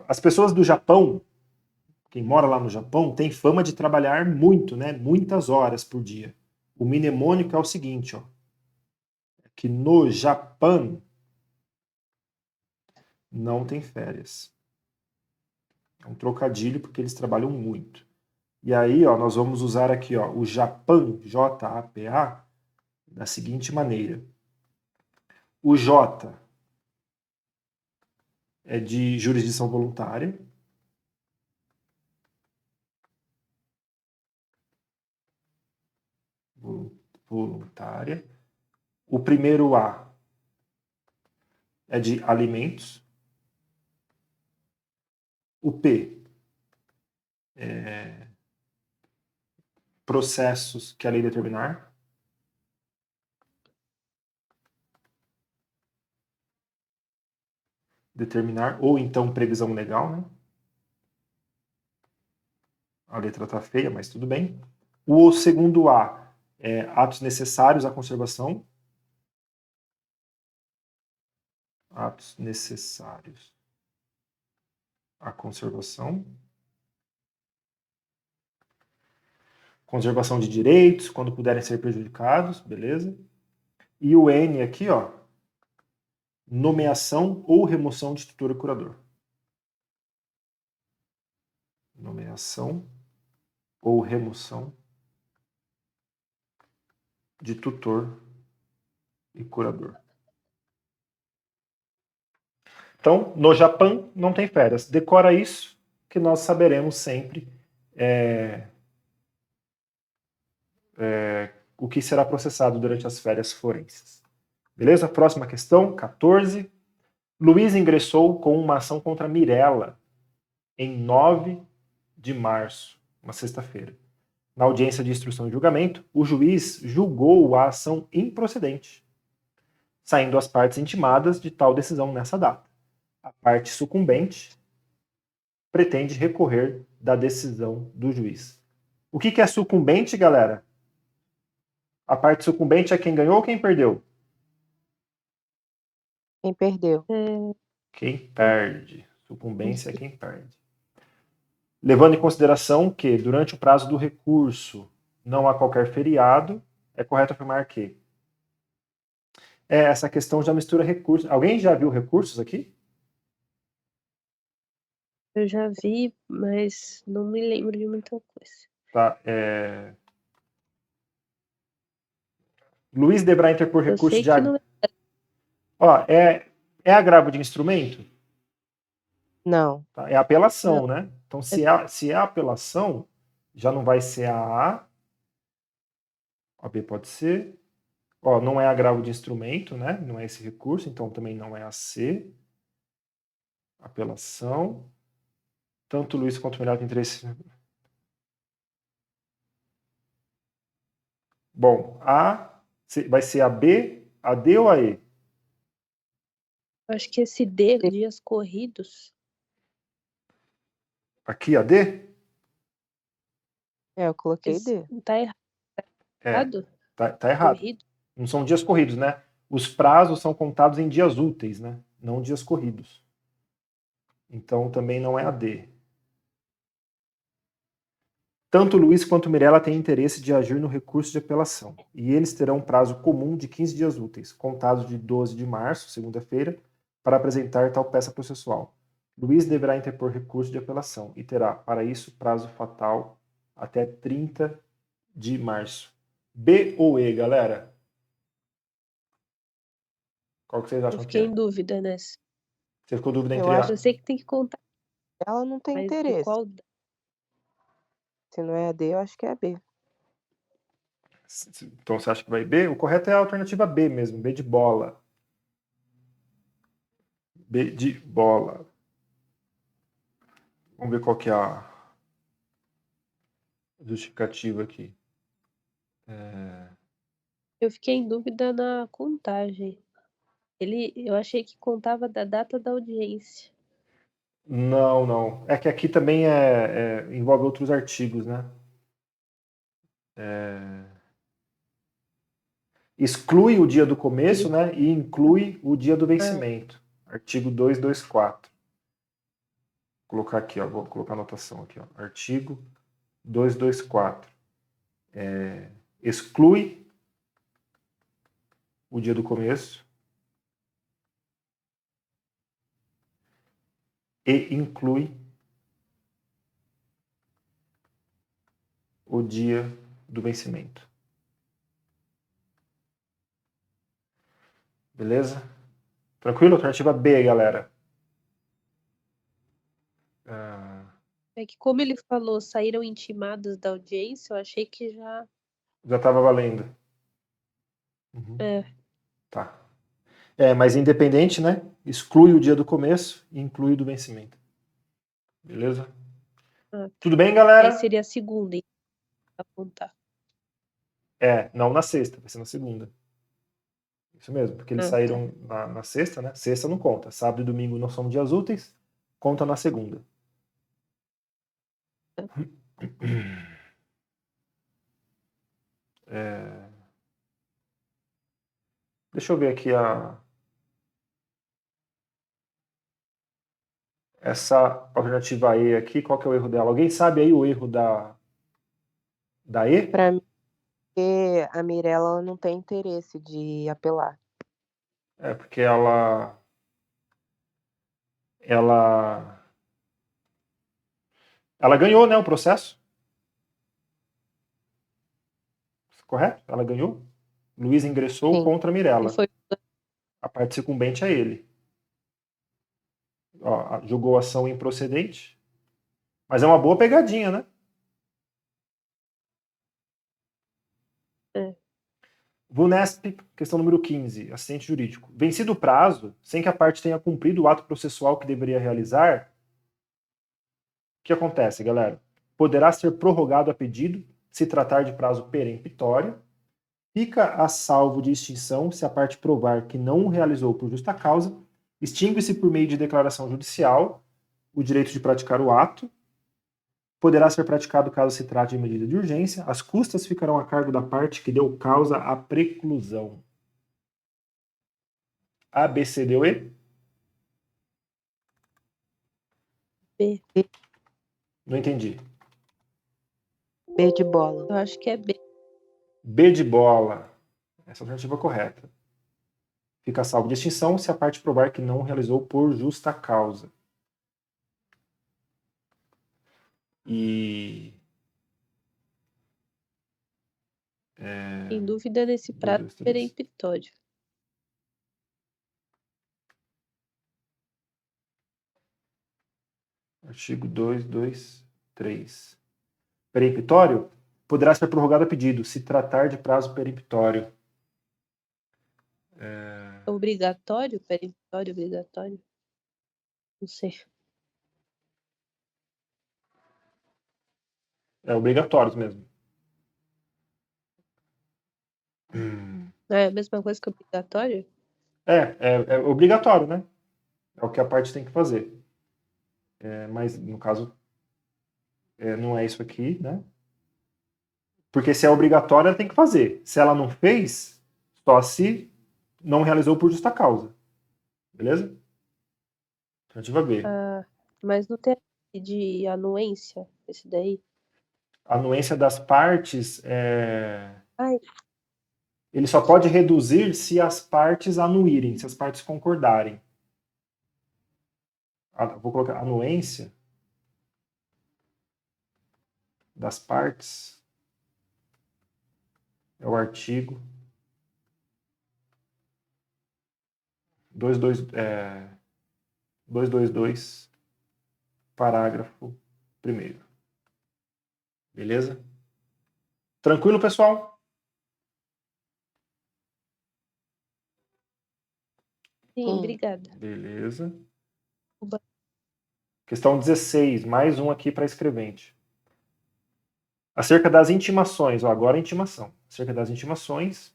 as pessoas do Japão, quem mora lá no Japão, tem fama de trabalhar muito, né? Muitas horas por dia. O mnemônico é o seguinte, ó. Que no Japão não tem férias. É um trocadilho porque eles trabalham muito. E aí, ó, nós vamos usar aqui, ó, o Japão, J-A-P-A, da seguinte maneira. O J é de jurisdição voluntária. Voluntária. O primeiro A é de alimentos. O P é processos que a lei determinar. Ou então previsão legal, né? A letra tá feia, mas tudo bem. O segundo A é atos necessários à conservação. Atos necessários à conservação. Conservação de direitos, quando puderem ser prejudicados, beleza? E o N aqui, ó, nomeação ou remoção de tutor e curador. Nomeação ou remoção de tutor e curador. Então, no Japão não tem férias. Decora isso que nós saberemos sempre o que será processado durante as férias forenses. Beleza? Próxima questão, 14. Luiz ingressou com uma ação contra Mirella em 9 de março, uma sexta-feira. Na audiência de instrução e julgamento, o juiz julgou a ação improcedente, saindo as partes intimadas de tal decisão nessa data. a parte sucumbente pretende recorrer da decisão do juiz. O que é sucumbente, galera? A parte sucumbente é quem ganhou ou quem perdeu? Quem perdeu? Quem perde. Sucumbência é quem perde. Levando em consideração que, durante o prazo do recurso, não há qualquer feriado, é correto afirmar que essa questão já mistura recursos. Alguém já viu recursos aqui? Eu já vi, mas não me lembro de muita coisa. Tá, Luiz deverá interpor Eu recurso sei de que não Ó, é agravo de instrumento? Não. Tá? É apelação, né? Então, se é apelação, já não vai ser a B pode ser. Ó, não é agravo de instrumento, né? Não é esse recurso, então também não é a C. Apelação. Tanto Luiz quanto o Melhor têm interesse. Bom, vai ser a B, a D ou a E? acho que esse D, dias corridos, Aqui a D? Eu coloquei D. tá errado? Tá errado. Corrido? Não são dias corridos, né? Os prazos são contados em dias úteis, né? Não dias corridos. Então também não é a D. Tanto Luiz quanto Mirella têm interesse de agir no recurso de apelação, e eles terão um prazo comum de 15 dias úteis, contados de 12 de março, segunda-feira, para apresentar tal peça processual. Luiz deverá interpor recurso de apelação e terá, para isso, prazo fatal até 30 de março. B ou E, galera? Qual que vocês acham Eu que fiquei é? em dúvida nessa. Você ficou dúvida Eu entre acho Eu sei que tem que contar, Ela não tem mas de interesse. qual... Se não é a D, eu acho que é a B. Então você acha que vai B? O correto é a alternativa B mesmo, B de bola. B de bola. Vamos ver qual que é a justificativa aqui. Eu fiquei em dúvida na contagem. Eu achei que contava da data da audiência. Não. É que aqui também envolve outros artigos, né? Exclui o dia do começo, né? E inclui o dia do vencimento. Artigo 224. Vou colocar aqui, ó. Vou colocar a anotação aqui, ó. Artigo 224. Exclui o dia do começo e inclui o dia do vencimento. Beleza? Tranquilo? Alternativa B, galera. É que como ele falou, saíram intimados da audiência, eu achei que já... Já estava valendo. Uhum. Tá. Mas independente, né? Exclui o dia do começo e inclui o do vencimento. Beleza? Tudo bem, galera? Aí seria a segunda, hein? Apontar. Não na sexta, vai ser na segunda. Isso mesmo, porque eles saíram na sexta, né? Sexta não conta. Sábado e domingo não são dias úteis, conta na segunda. Deixa eu ver aqui essa alternativa E aqui, qual que é o erro dela? Alguém sabe aí o erro da E? Pra mim, porque a Mirella não tem interesse de apelar. Porque ela ganhou, né, o processo? Correto? Ela ganhou. Luiz ingressou Sim. contra a Mirella. E foi... A parte sucumbente é ele. Ó, julgou a ação improcedente. Mas é uma boa pegadinha, né? VUNESP, questão número 15, assistente jurídico. Vencido o prazo, sem que a parte tenha cumprido o ato processual que deveria realizar, o que acontece, galera? Poderá ser prorrogado a pedido, se tratar de prazo peremptório, fica a salvo de extinção se a parte provar que não o realizou por justa causa Extingue-se por meio de declaração judicial o direito de praticar o ato. Poderá ser praticado caso se trate de medida de urgência. As custas ficarão a cargo da parte que deu causa à preclusão. A, B, C, D ou E? B. Não entendi. B de bola. Eu acho que é B. B de bola. Essa é a alternativa correta. Fica salvo de extinção se a parte provar que não realizou por justa causa. E... Em dúvida nesse prazo peremptório. Artigo 223. Peremptório poderá ser prorrogado a pedido, se tratar de prazo peremptório. Obrigatório? Peremptório obrigatório? Não sei. É obrigatório mesmo. É a mesma coisa que obrigatório? É obrigatório, né? É o que a parte tem que fazer. Mas, no caso, não é isso aqui, né? Porque se é obrigatório, ela tem que fazer. Se ela não fez, só se não realizou por justa causa. Beleza? Alternativa B. Mas não tem de anuência, esse daí? A anuência das partes Ai, ele só pode reduzir se as partes anuírem, se as partes concordarem. Vou colocar anuência das partes. É o artigo 222, parágrafo 1º. Beleza? Tranquilo, pessoal? sim, obrigada. Beleza. Oba. Questão 16, mais um aqui para escrevente. Acerca das intimações, agora a intimação. Acerca das intimações,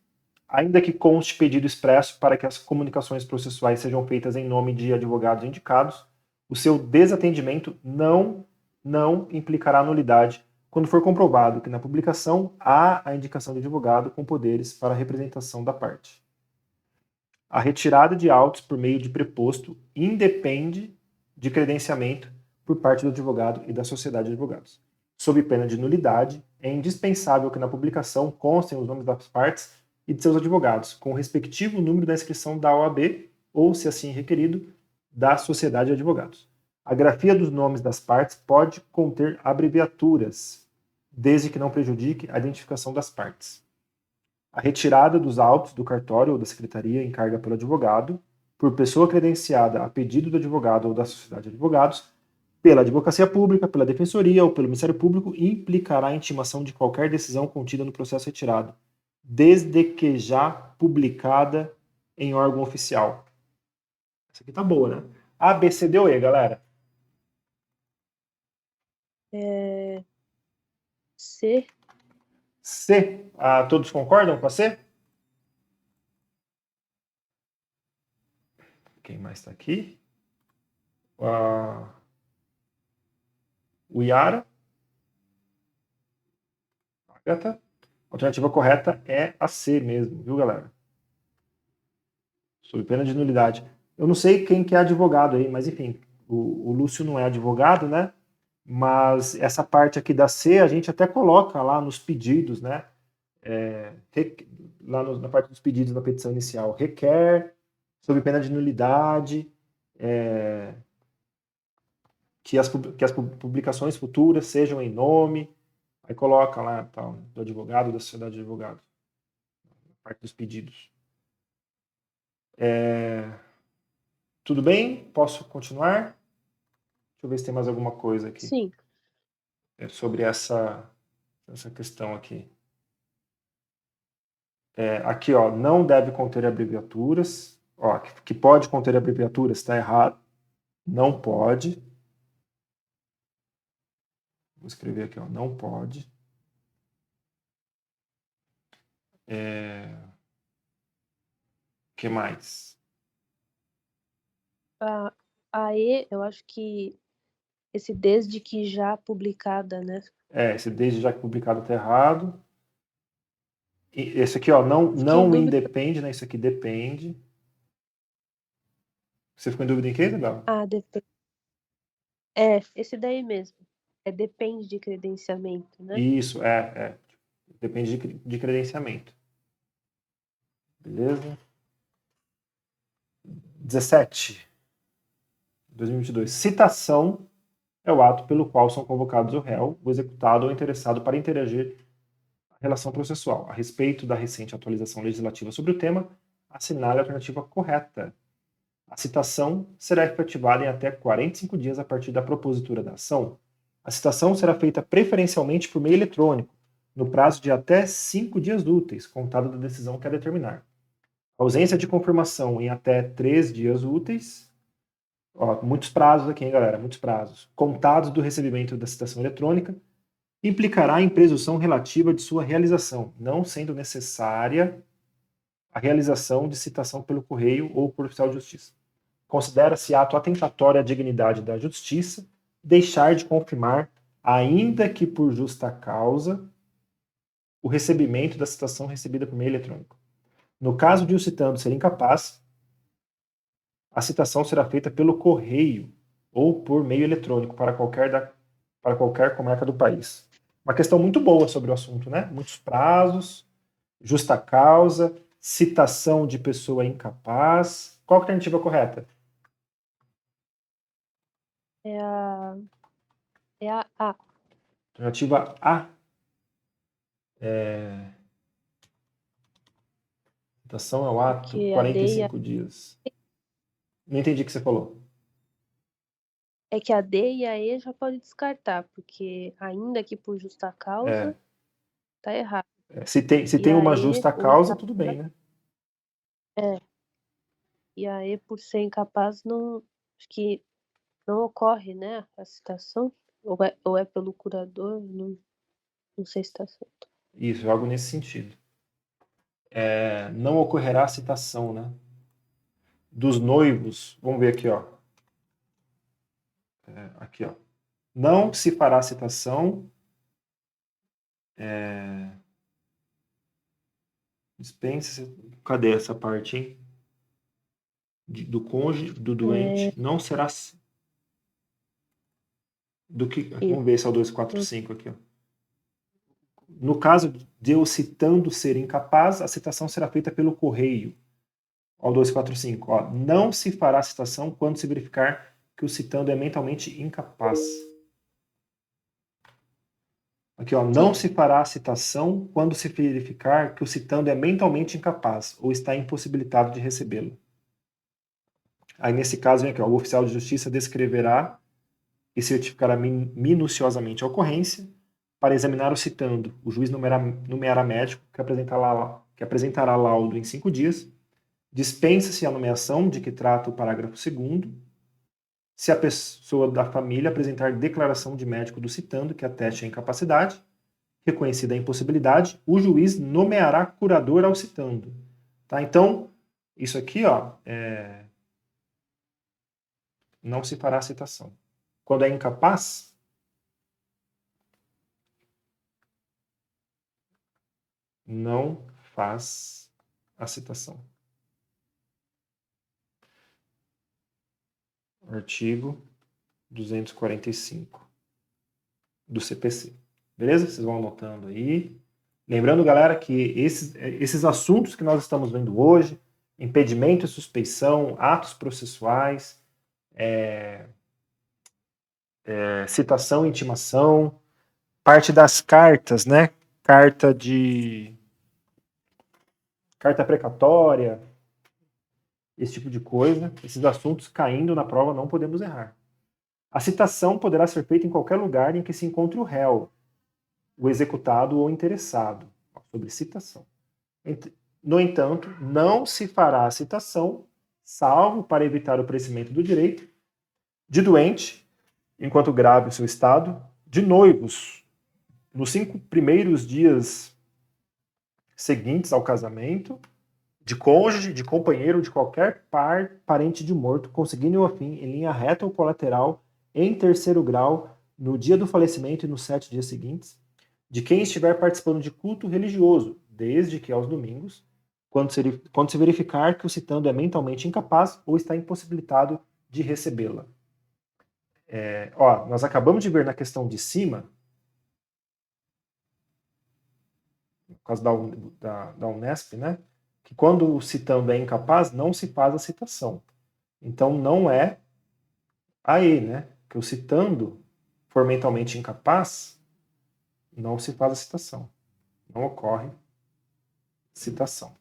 ainda que conste pedido expresso para que as comunicações processuais sejam feitas em nome de advogados indicados, o seu desatendimento não implicará nulidade quando for comprovado que na publicação há a indicação de advogado com poderes para a representação da parte. A retirada de autos por meio de preposto independe de credenciamento por parte do advogado e da sociedade de advogados. Sob pena de nulidade, é indispensável que na publicação constem os nomes das partes e de seus advogados, com o respectivo número da inscrição da OAB ou, se assim requerido, da sociedade de advogados. A grafia dos nomes das partes pode conter abreviaturas, desde que não prejudique a identificação das partes. A retirada dos autos do cartório ou da secretaria em carga pelo advogado, por pessoa credenciada a pedido do advogado ou da sociedade de advogados, pela advocacia pública, pela defensoria ou pelo Ministério Público, implicará a intimação de qualquer decisão contida no processo retirado, desde que já publicada em órgão oficial. Essa aqui tá boa, né? A, B, C, D ou E, galera? C. C. Todos concordam com a C? Quem mais está aqui? O Iara. Agatha. A alternativa correta é a C mesmo, viu, galera? Sob pena de nulidade. Eu não sei quem que é advogado aí, mas enfim, o Lúcio não é advogado, né? Mas essa parte aqui da C a gente até coloca lá nos pedidos, né? Na parte dos pedidos da petição inicial. Requer, sob pena de nulidade, que as publicações futuras sejam em nome. Aí coloca lá, tal, do advogado, da sociedade de advogados. Na parte dos pedidos. Tudo bem? Posso continuar? Deixa eu ver se tem mais alguma coisa aqui. Sim. Sobre essa questão aqui. Aqui, ó, não deve conter abreviaturas. Ó, que pode conter abreviaturas, está errado. Não pode. Vou escrever aqui, ó, não pode. Que mais? A E, eu acho que esse desde que já publicada, né? Esse desde já publicado tá errado. E esse aqui, ó, Fiquei em não dúvida. independe, né? Isso aqui depende. Você ficou em dúvida em quê, Isabela? Depende. Esse daí mesmo. Depende de credenciamento, né? Isso, depende de credenciamento. Beleza? 17. 2022. Citação é o ato pelo qual são convocados o réu, o executado ou o interessado para interagir a relação processual. A respeito da recente atualização legislativa sobre o tema, assinale a alternativa correta. A citação será efetivada em até 45 dias a partir da propositura da ação. A citação será feita preferencialmente por meio eletrônico, no prazo de até 5 dias úteis, contado da decisão que a determinar. A ausência de confirmação em até 3 dias úteis, muitos prazos aqui, hein, galera, muitos prazos, contados do recebimento da citação eletrônica, implicará em presunção relativa de sua realização, não sendo necessária a realização de citação pelo correio ou por oficial de justiça. Considera-se ato atentatório à dignidade da justiça deixar de confirmar, ainda que por justa causa, o recebimento da citação recebida por meio eletrônico. No caso de o citando ser incapaz, a citação será feita pelo correio ou por meio eletrônico para qualquer comarca do país. Uma questão muito boa sobre o assunto, né? Muitos prazos, justa causa, citação de pessoa incapaz. Qual que é a alternativa correta? É a A. Alternativa A. Citação é o ato, Porque 45 dias. Não entendi o que você falou. É que a D e a E já pode descartar, porque ainda que por justa causa, tá errado. Se tem uma justa causa, tudo bem, né? E a E, por ser incapaz, não, acho que não ocorre, né, a citação. Ou é pelo curador, não sei se está certo. Isso, algo nesse sentido. Não ocorrerá a citação, né? Dos noivos, vamos ver aqui, ó. Aqui, ó. Não se fará citação. Dispense. Cadê essa parte, hein? Do cônjuge, do doente, não será. Do que. Vamos ver esse é o 245 aqui, ó. No caso de eu citando ser incapaz, a citação será feita pelo correio. Ó, 245. Ó, não se fará citação quando se verificar que o citando é mentalmente incapaz. Aqui, ó, não se fará citação quando se verificar que o citando é mentalmente incapaz ou está impossibilitado de recebê-lo. Aí, nesse caso, vem aqui, ó, o oficial de justiça descreverá e certificará minuciosamente a ocorrência. Para examinar o citando, o juiz nomeará médico que apresentará laudo em 5 dias. Dispensa-se a nomeação de que trata o parágrafo 2º, se a pessoa da família apresentar declaração de médico do citando que ateste a incapacidade, reconhecida a impossibilidade, o juiz nomeará curador ao citando. Tá? Então, isso aqui, ó, não se fará citação. Quando é incapaz, não faz a citação. Artigo 245 do CPC. Beleza? Vocês vão anotando aí. Lembrando, galera, que esses assuntos que nós estamos vendo hoje, impedimento e suspeição, atos processuais, citação e intimação, parte das cartas, né? Carta precatória, esse tipo de coisa, esses assuntos caindo na prova não podemos errar. A citação poderá ser feita em qualquer lugar em que se encontre o réu, o executado ou interessado. Sobre citação. No entanto, não se fará a citação, salvo para evitar o perecimento do direito, de doente, enquanto grave o seu estado, de noivos, nos 5 primeiros dias seguintes ao casamento, de cônjuge, de companheiro, de qualquer parente de morto, conseguindo o fim em linha reta ou colateral, em terceiro grau, no dia do falecimento e nos 7 dias seguintes, de quem estiver participando de culto religioso, desde que aos domingos, quando se verificar que o citando é mentalmente incapaz ou está impossibilitado de recebê-la. Nós acabamos de ver na questão de cima, no caso da Unesp, né, que quando o citando é incapaz, não se faz a citação. Então não é aí, né, que o citando for mentalmente incapaz, não se faz a citação. Não ocorre citação.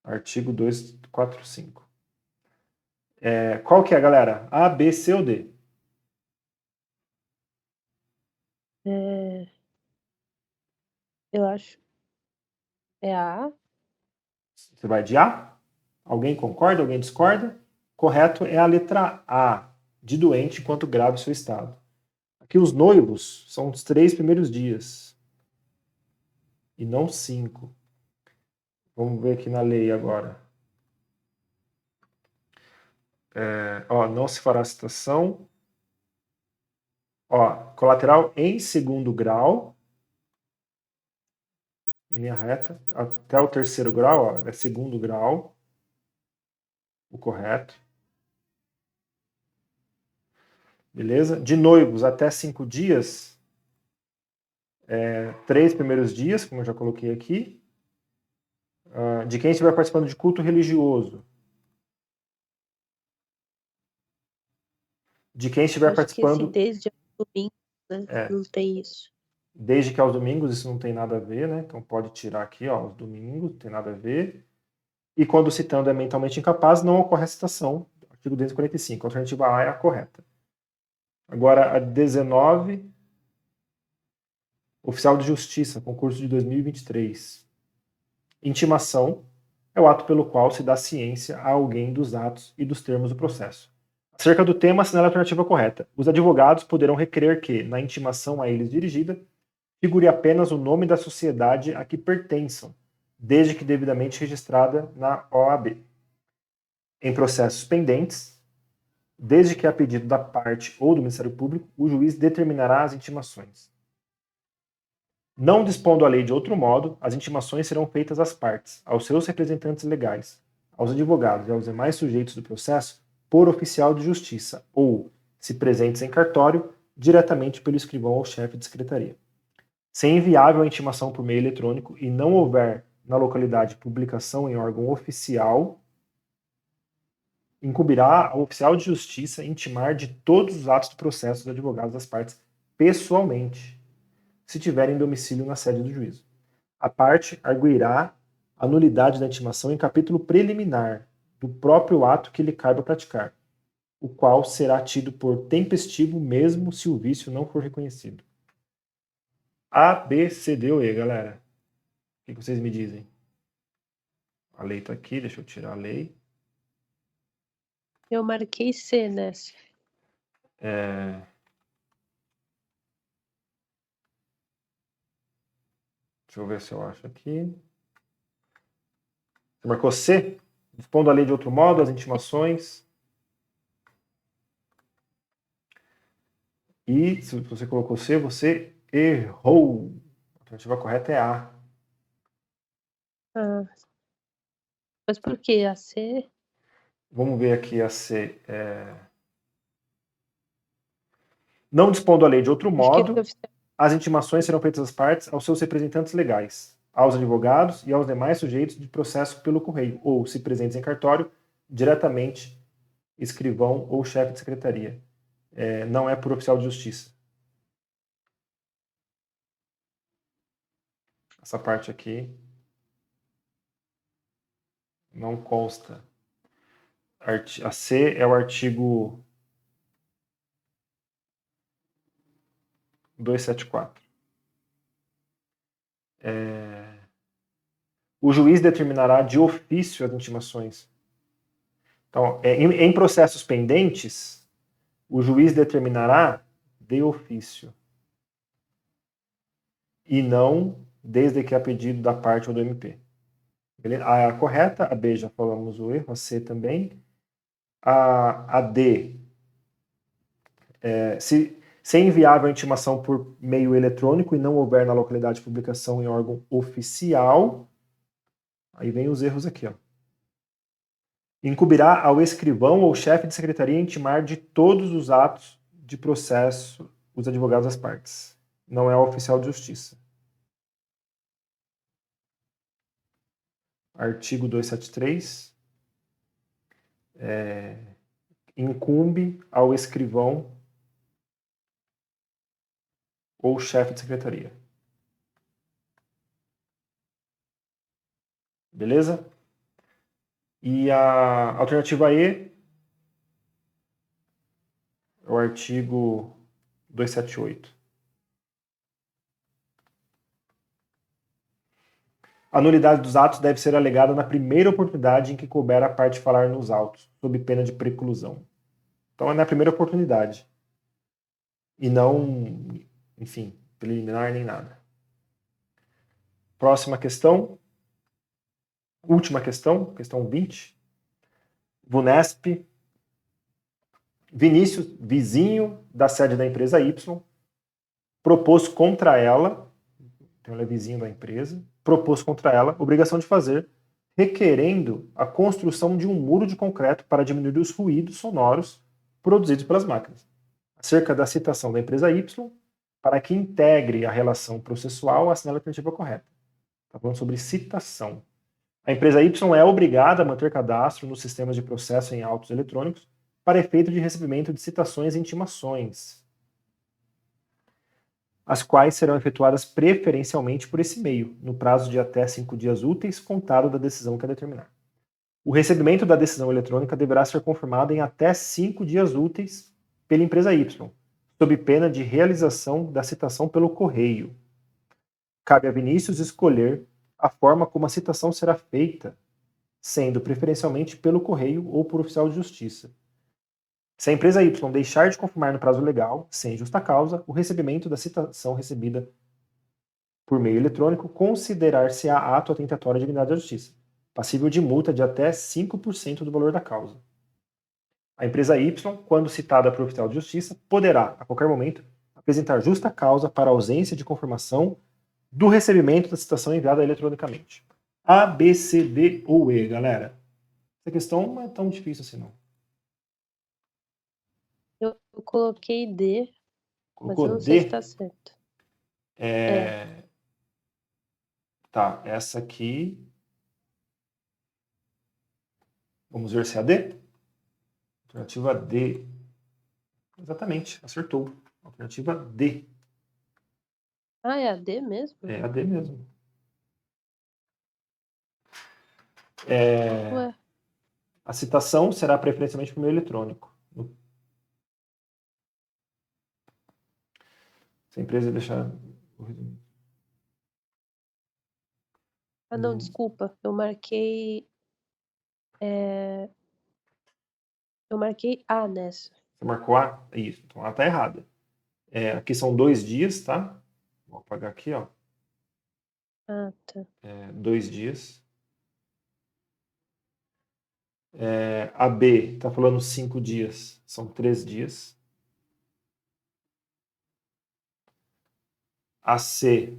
Artigo 245. Qual que é, galera? A, B, C ou D? Eu acho. É a A? Você vai de A? Alguém concorda? Alguém discorda? Correto é a letra A, de doente enquanto grave seu estado. Aqui os noivos são os 3 primeiros dias. E não 5. Vamos ver aqui na lei agora. Não se fará citação. Colateral em segundo grau. Em linha reta. Até o terceiro grau, é segundo grau. O correto. Beleza? De noivos até 5 dias. 3 primeiros dias, como eu já coloquei aqui. De quem estiver participando de culto religioso. De quem estiver participando. Que desde o domingo, né? Não tem isso. Desde que aos domingos, isso não tem nada a ver, né? Então pode tirar aqui, os domingos, não tem nada a ver. E quando o citando é mentalmente incapaz, não ocorre a citação. Artigo 245. A alternativa A é a correta. Agora, a 19. Oficial de Justiça, concurso de 2023. Intimação é o ato pelo qual se dá ciência a alguém dos atos e dos termos do processo. Acerca do tema, assinale a alternativa correta. Os advogados poderão requerer que, na intimação a eles dirigida, figure apenas o nome da sociedade a que pertençam, desde que devidamente registrada na OAB. Em processos pendentes, desde que a pedido da parte ou do Ministério Público, o juiz determinará as intimações. Não dispondo a lei de outro modo, as intimações serão feitas às partes, aos seus representantes legais, aos advogados e aos demais sujeitos do processo, por oficial de justiça, ou, se presentes em cartório, diretamente pelo escrivão ou chefe de secretaria. Se inviável a intimação por meio eletrônico e não houver na localidade publicação em órgão oficial, incumbirá ao oficial de justiça intimar de todos os atos do processo dos advogados das partes pessoalmente, se tiverem domicílio na sede do juízo. A parte arguirá a nulidade da intimação em capítulo preliminar do próprio ato que lhe caiba praticar, o qual será tido por tempestivo mesmo se o vício não for reconhecido. A, B, C, D ou E, galera? O que vocês me dizem? A lei tá aqui, deixa eu tirar a lei. Eu marquei C nessa. Deixa eu ver se eu acho aqui. Você marcou C? Dispondo a lei de outro modo, as intimações. E se você colocou C, você errou. A alternativa correta é A. Mas por que a C? Vamos ver aqui a C. Não dispondo a lei de outro modo, as intimações serão feitas às partes, aos seus representantes legais, aos advogados e aos demais sujeitos de processo pelo correio, ou, se presentes em cartório, diretamente escrivão ou chefe de secretaria. Não é por oficial de justiça. Essa parte aqui não consta. A C é o artigo 274. O juiz determinará de ofício as intimações. Então, em processos pendentes, o juiz determinará de ofício. E não desde que a pedido da parte ou do MP. Beleza? A é a correta, a B já falamos o erro, a C também. A D, se é inviável a intimação por meio eletrônico e não houver na localidade de publicação em órgão oficial, aí vem os erros aqui, ó. Incumbirá ao escrivão ou chefe de secretaria intimar de todos os atos de processo os advogados das partes. Não é o oficial de justiça. Artigo 273. Incumbe ao escrivão ou chefe de secretaria. Beleza? E a alternativa E é o artigo 278. A nulidade dos atos deve ser alegada na primeira oportunidade em que couber a parte falar nos autos, sob pena de preclusão. Então é na primeira oportunidade. E não, enfim, preliminar nem nada. Próxima questão. Última questão, questão 20. VUNESP. Vinícius, vizinho da sede da empresa Y, propôs contra ela, então ele é vizinho da empresa, propôs contra ela obrigação de fazer, requerendo a construção de um muro de concreto para diminuir os ruídos sonoros produzidos pelas máquinas, acerca da citação da empresa Y, para que integre a relação processual, assinale a alternativa correta. Está falando sobre citação. A empresa Y é obrigada a manter cadastro nos sistemas de processo em autos eletrônicos para efeito de recebimento de citações e intimações, as quais serão efetuadas preferencialmente por esse meio, no prazo de até 5 dias úteis, contado da decisão que a determinar. O recebimento da decisão eletrônica deverá ser confirmado em até 5 dias úteis pela empresa Y, sob pena de realização da citação pelo correio. Cabe a Vinícius escolher a forma como a citação será feita, sendo preferencialmente pelo correio ou por oficial de justiça. Se a empresa Y deixar de confirmar no prazo legal, sem justa causa, o recebimento da citação recebida por meio eletrônico considerar-se-á ato atentatório à dignidade da justiça, passível de multa de até 5% do valor da causa. A empresa Y, quando citada por oficial de justiça, poderá, a qualquer momento, apresentar justa causa para ausência de confirmação do recebimento da citação enviada eletronicamente. A, B, C, D ou E, galera. Essa questão não é tão difícil assim, não. Eu coloquei D, mas Colocou eu não sei se D? tá certo. Tá, essa aqui. Vamos ver se é a D? Alternativa D. Exatamente, acertou. Alternativa D. Ah, é a D mesmo? É a D mesmo. Ué, A citação será preferencialmente por meio eletrônico. Se a empresa deixar. ah não, desculpa. Eu marquei A nessa. Você marcou A? Isso, então A tá errada. Aqui são 2 dias, tá? Vou apagar aqui, ó. Ah, tá. 2 dias. A B tá falando 5 dias, são 3 dias. A C,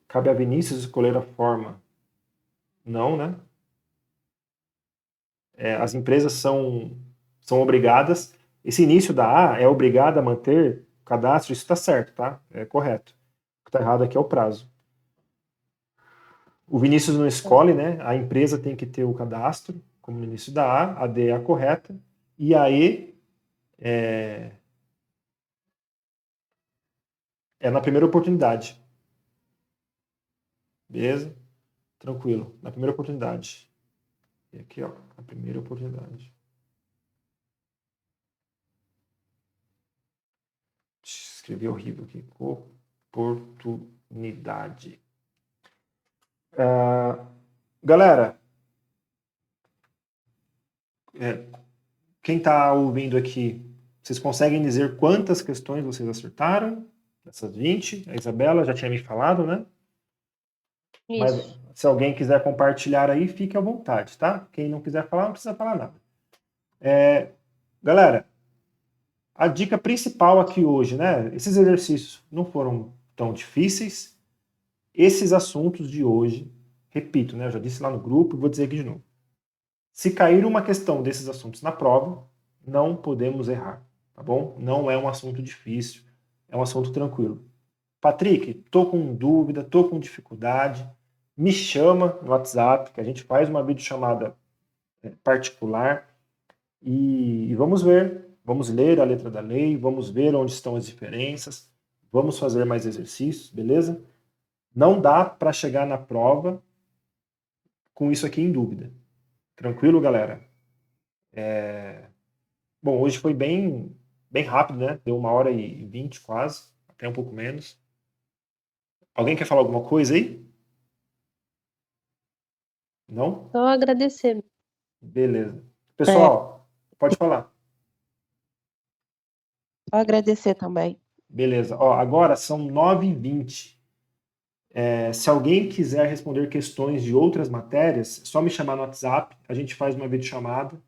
cabe a Vinícius escolher a forma. Não, né? As empresas são obrigadas. Esse início da A é obrigada a manter o cadastro, isso está certo, tá? É correto. O que está errado aqui é o prazo. O Vinícius não escolhe, né? A empresa tem que ter o cadastro, como no início da A D é a correta, e a E é na primeira oportunidade. Beleza? Tranquilo. Na primeira oportunidade. E aqui, ó, a primeira oportunidade. Escrevi horrível aqui. Oportunidade. Galera, quem está ouvindo aqui, vocês conseguem dizer quantas questões vocês acertaram? Dessas 20, a Isabela já tinha me falado, né? Mas Isso. se alguém quiser compartilhar aí, fique à vontade, tá? Quem não quiser falar, não precisa falar nada. Galera, a dica principal aqui hoje, né? Esses exercícios não foram tão difíceis. Esses assuntos de hoje, repito, né? Eu já disse lá no grupo e vou dizer aqui de novo. Se cair uma questão desses assuntos na prova, não podemos errar, tá bom? Não é um assunto difícil, é um assunto tranquilo. Patrick, tô com dúvida, tô com dificuldade, me chama no WhatsApp, que a gente faz uma videochamada particular e vamos ver, vamos ler a letra da lei, vamos ver onde estão as diferenças, vamos fazer mais exercícios, beleza? Não dá para chegar na prova com isso aqui em dúvida. Tranquilo, galera? Bom, hoje foi bem rápido, né? Deu 1h20 quase, até um pouco menos. Alguém quer falar alguma coisa aí? Não? Só agradecer. Beleza. Pessoal, pode falar. Só agradecer também. Beleza. Ó, agora são 9h20. Se alguém quiser responder questões de outras matérias, é só me chamar no WhatsApp. A gente faz uma videochamada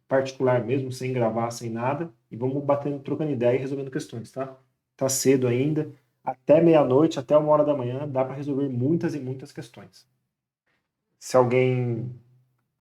particular mesmo, sem gravar, sem nada. E vamos batendo, trocando ideia e resolvendo questões, tá? Tá cedo ainda. Até meia-noite, até 1h da manhã, dá para resolver muitas e muitas questões. Se alguém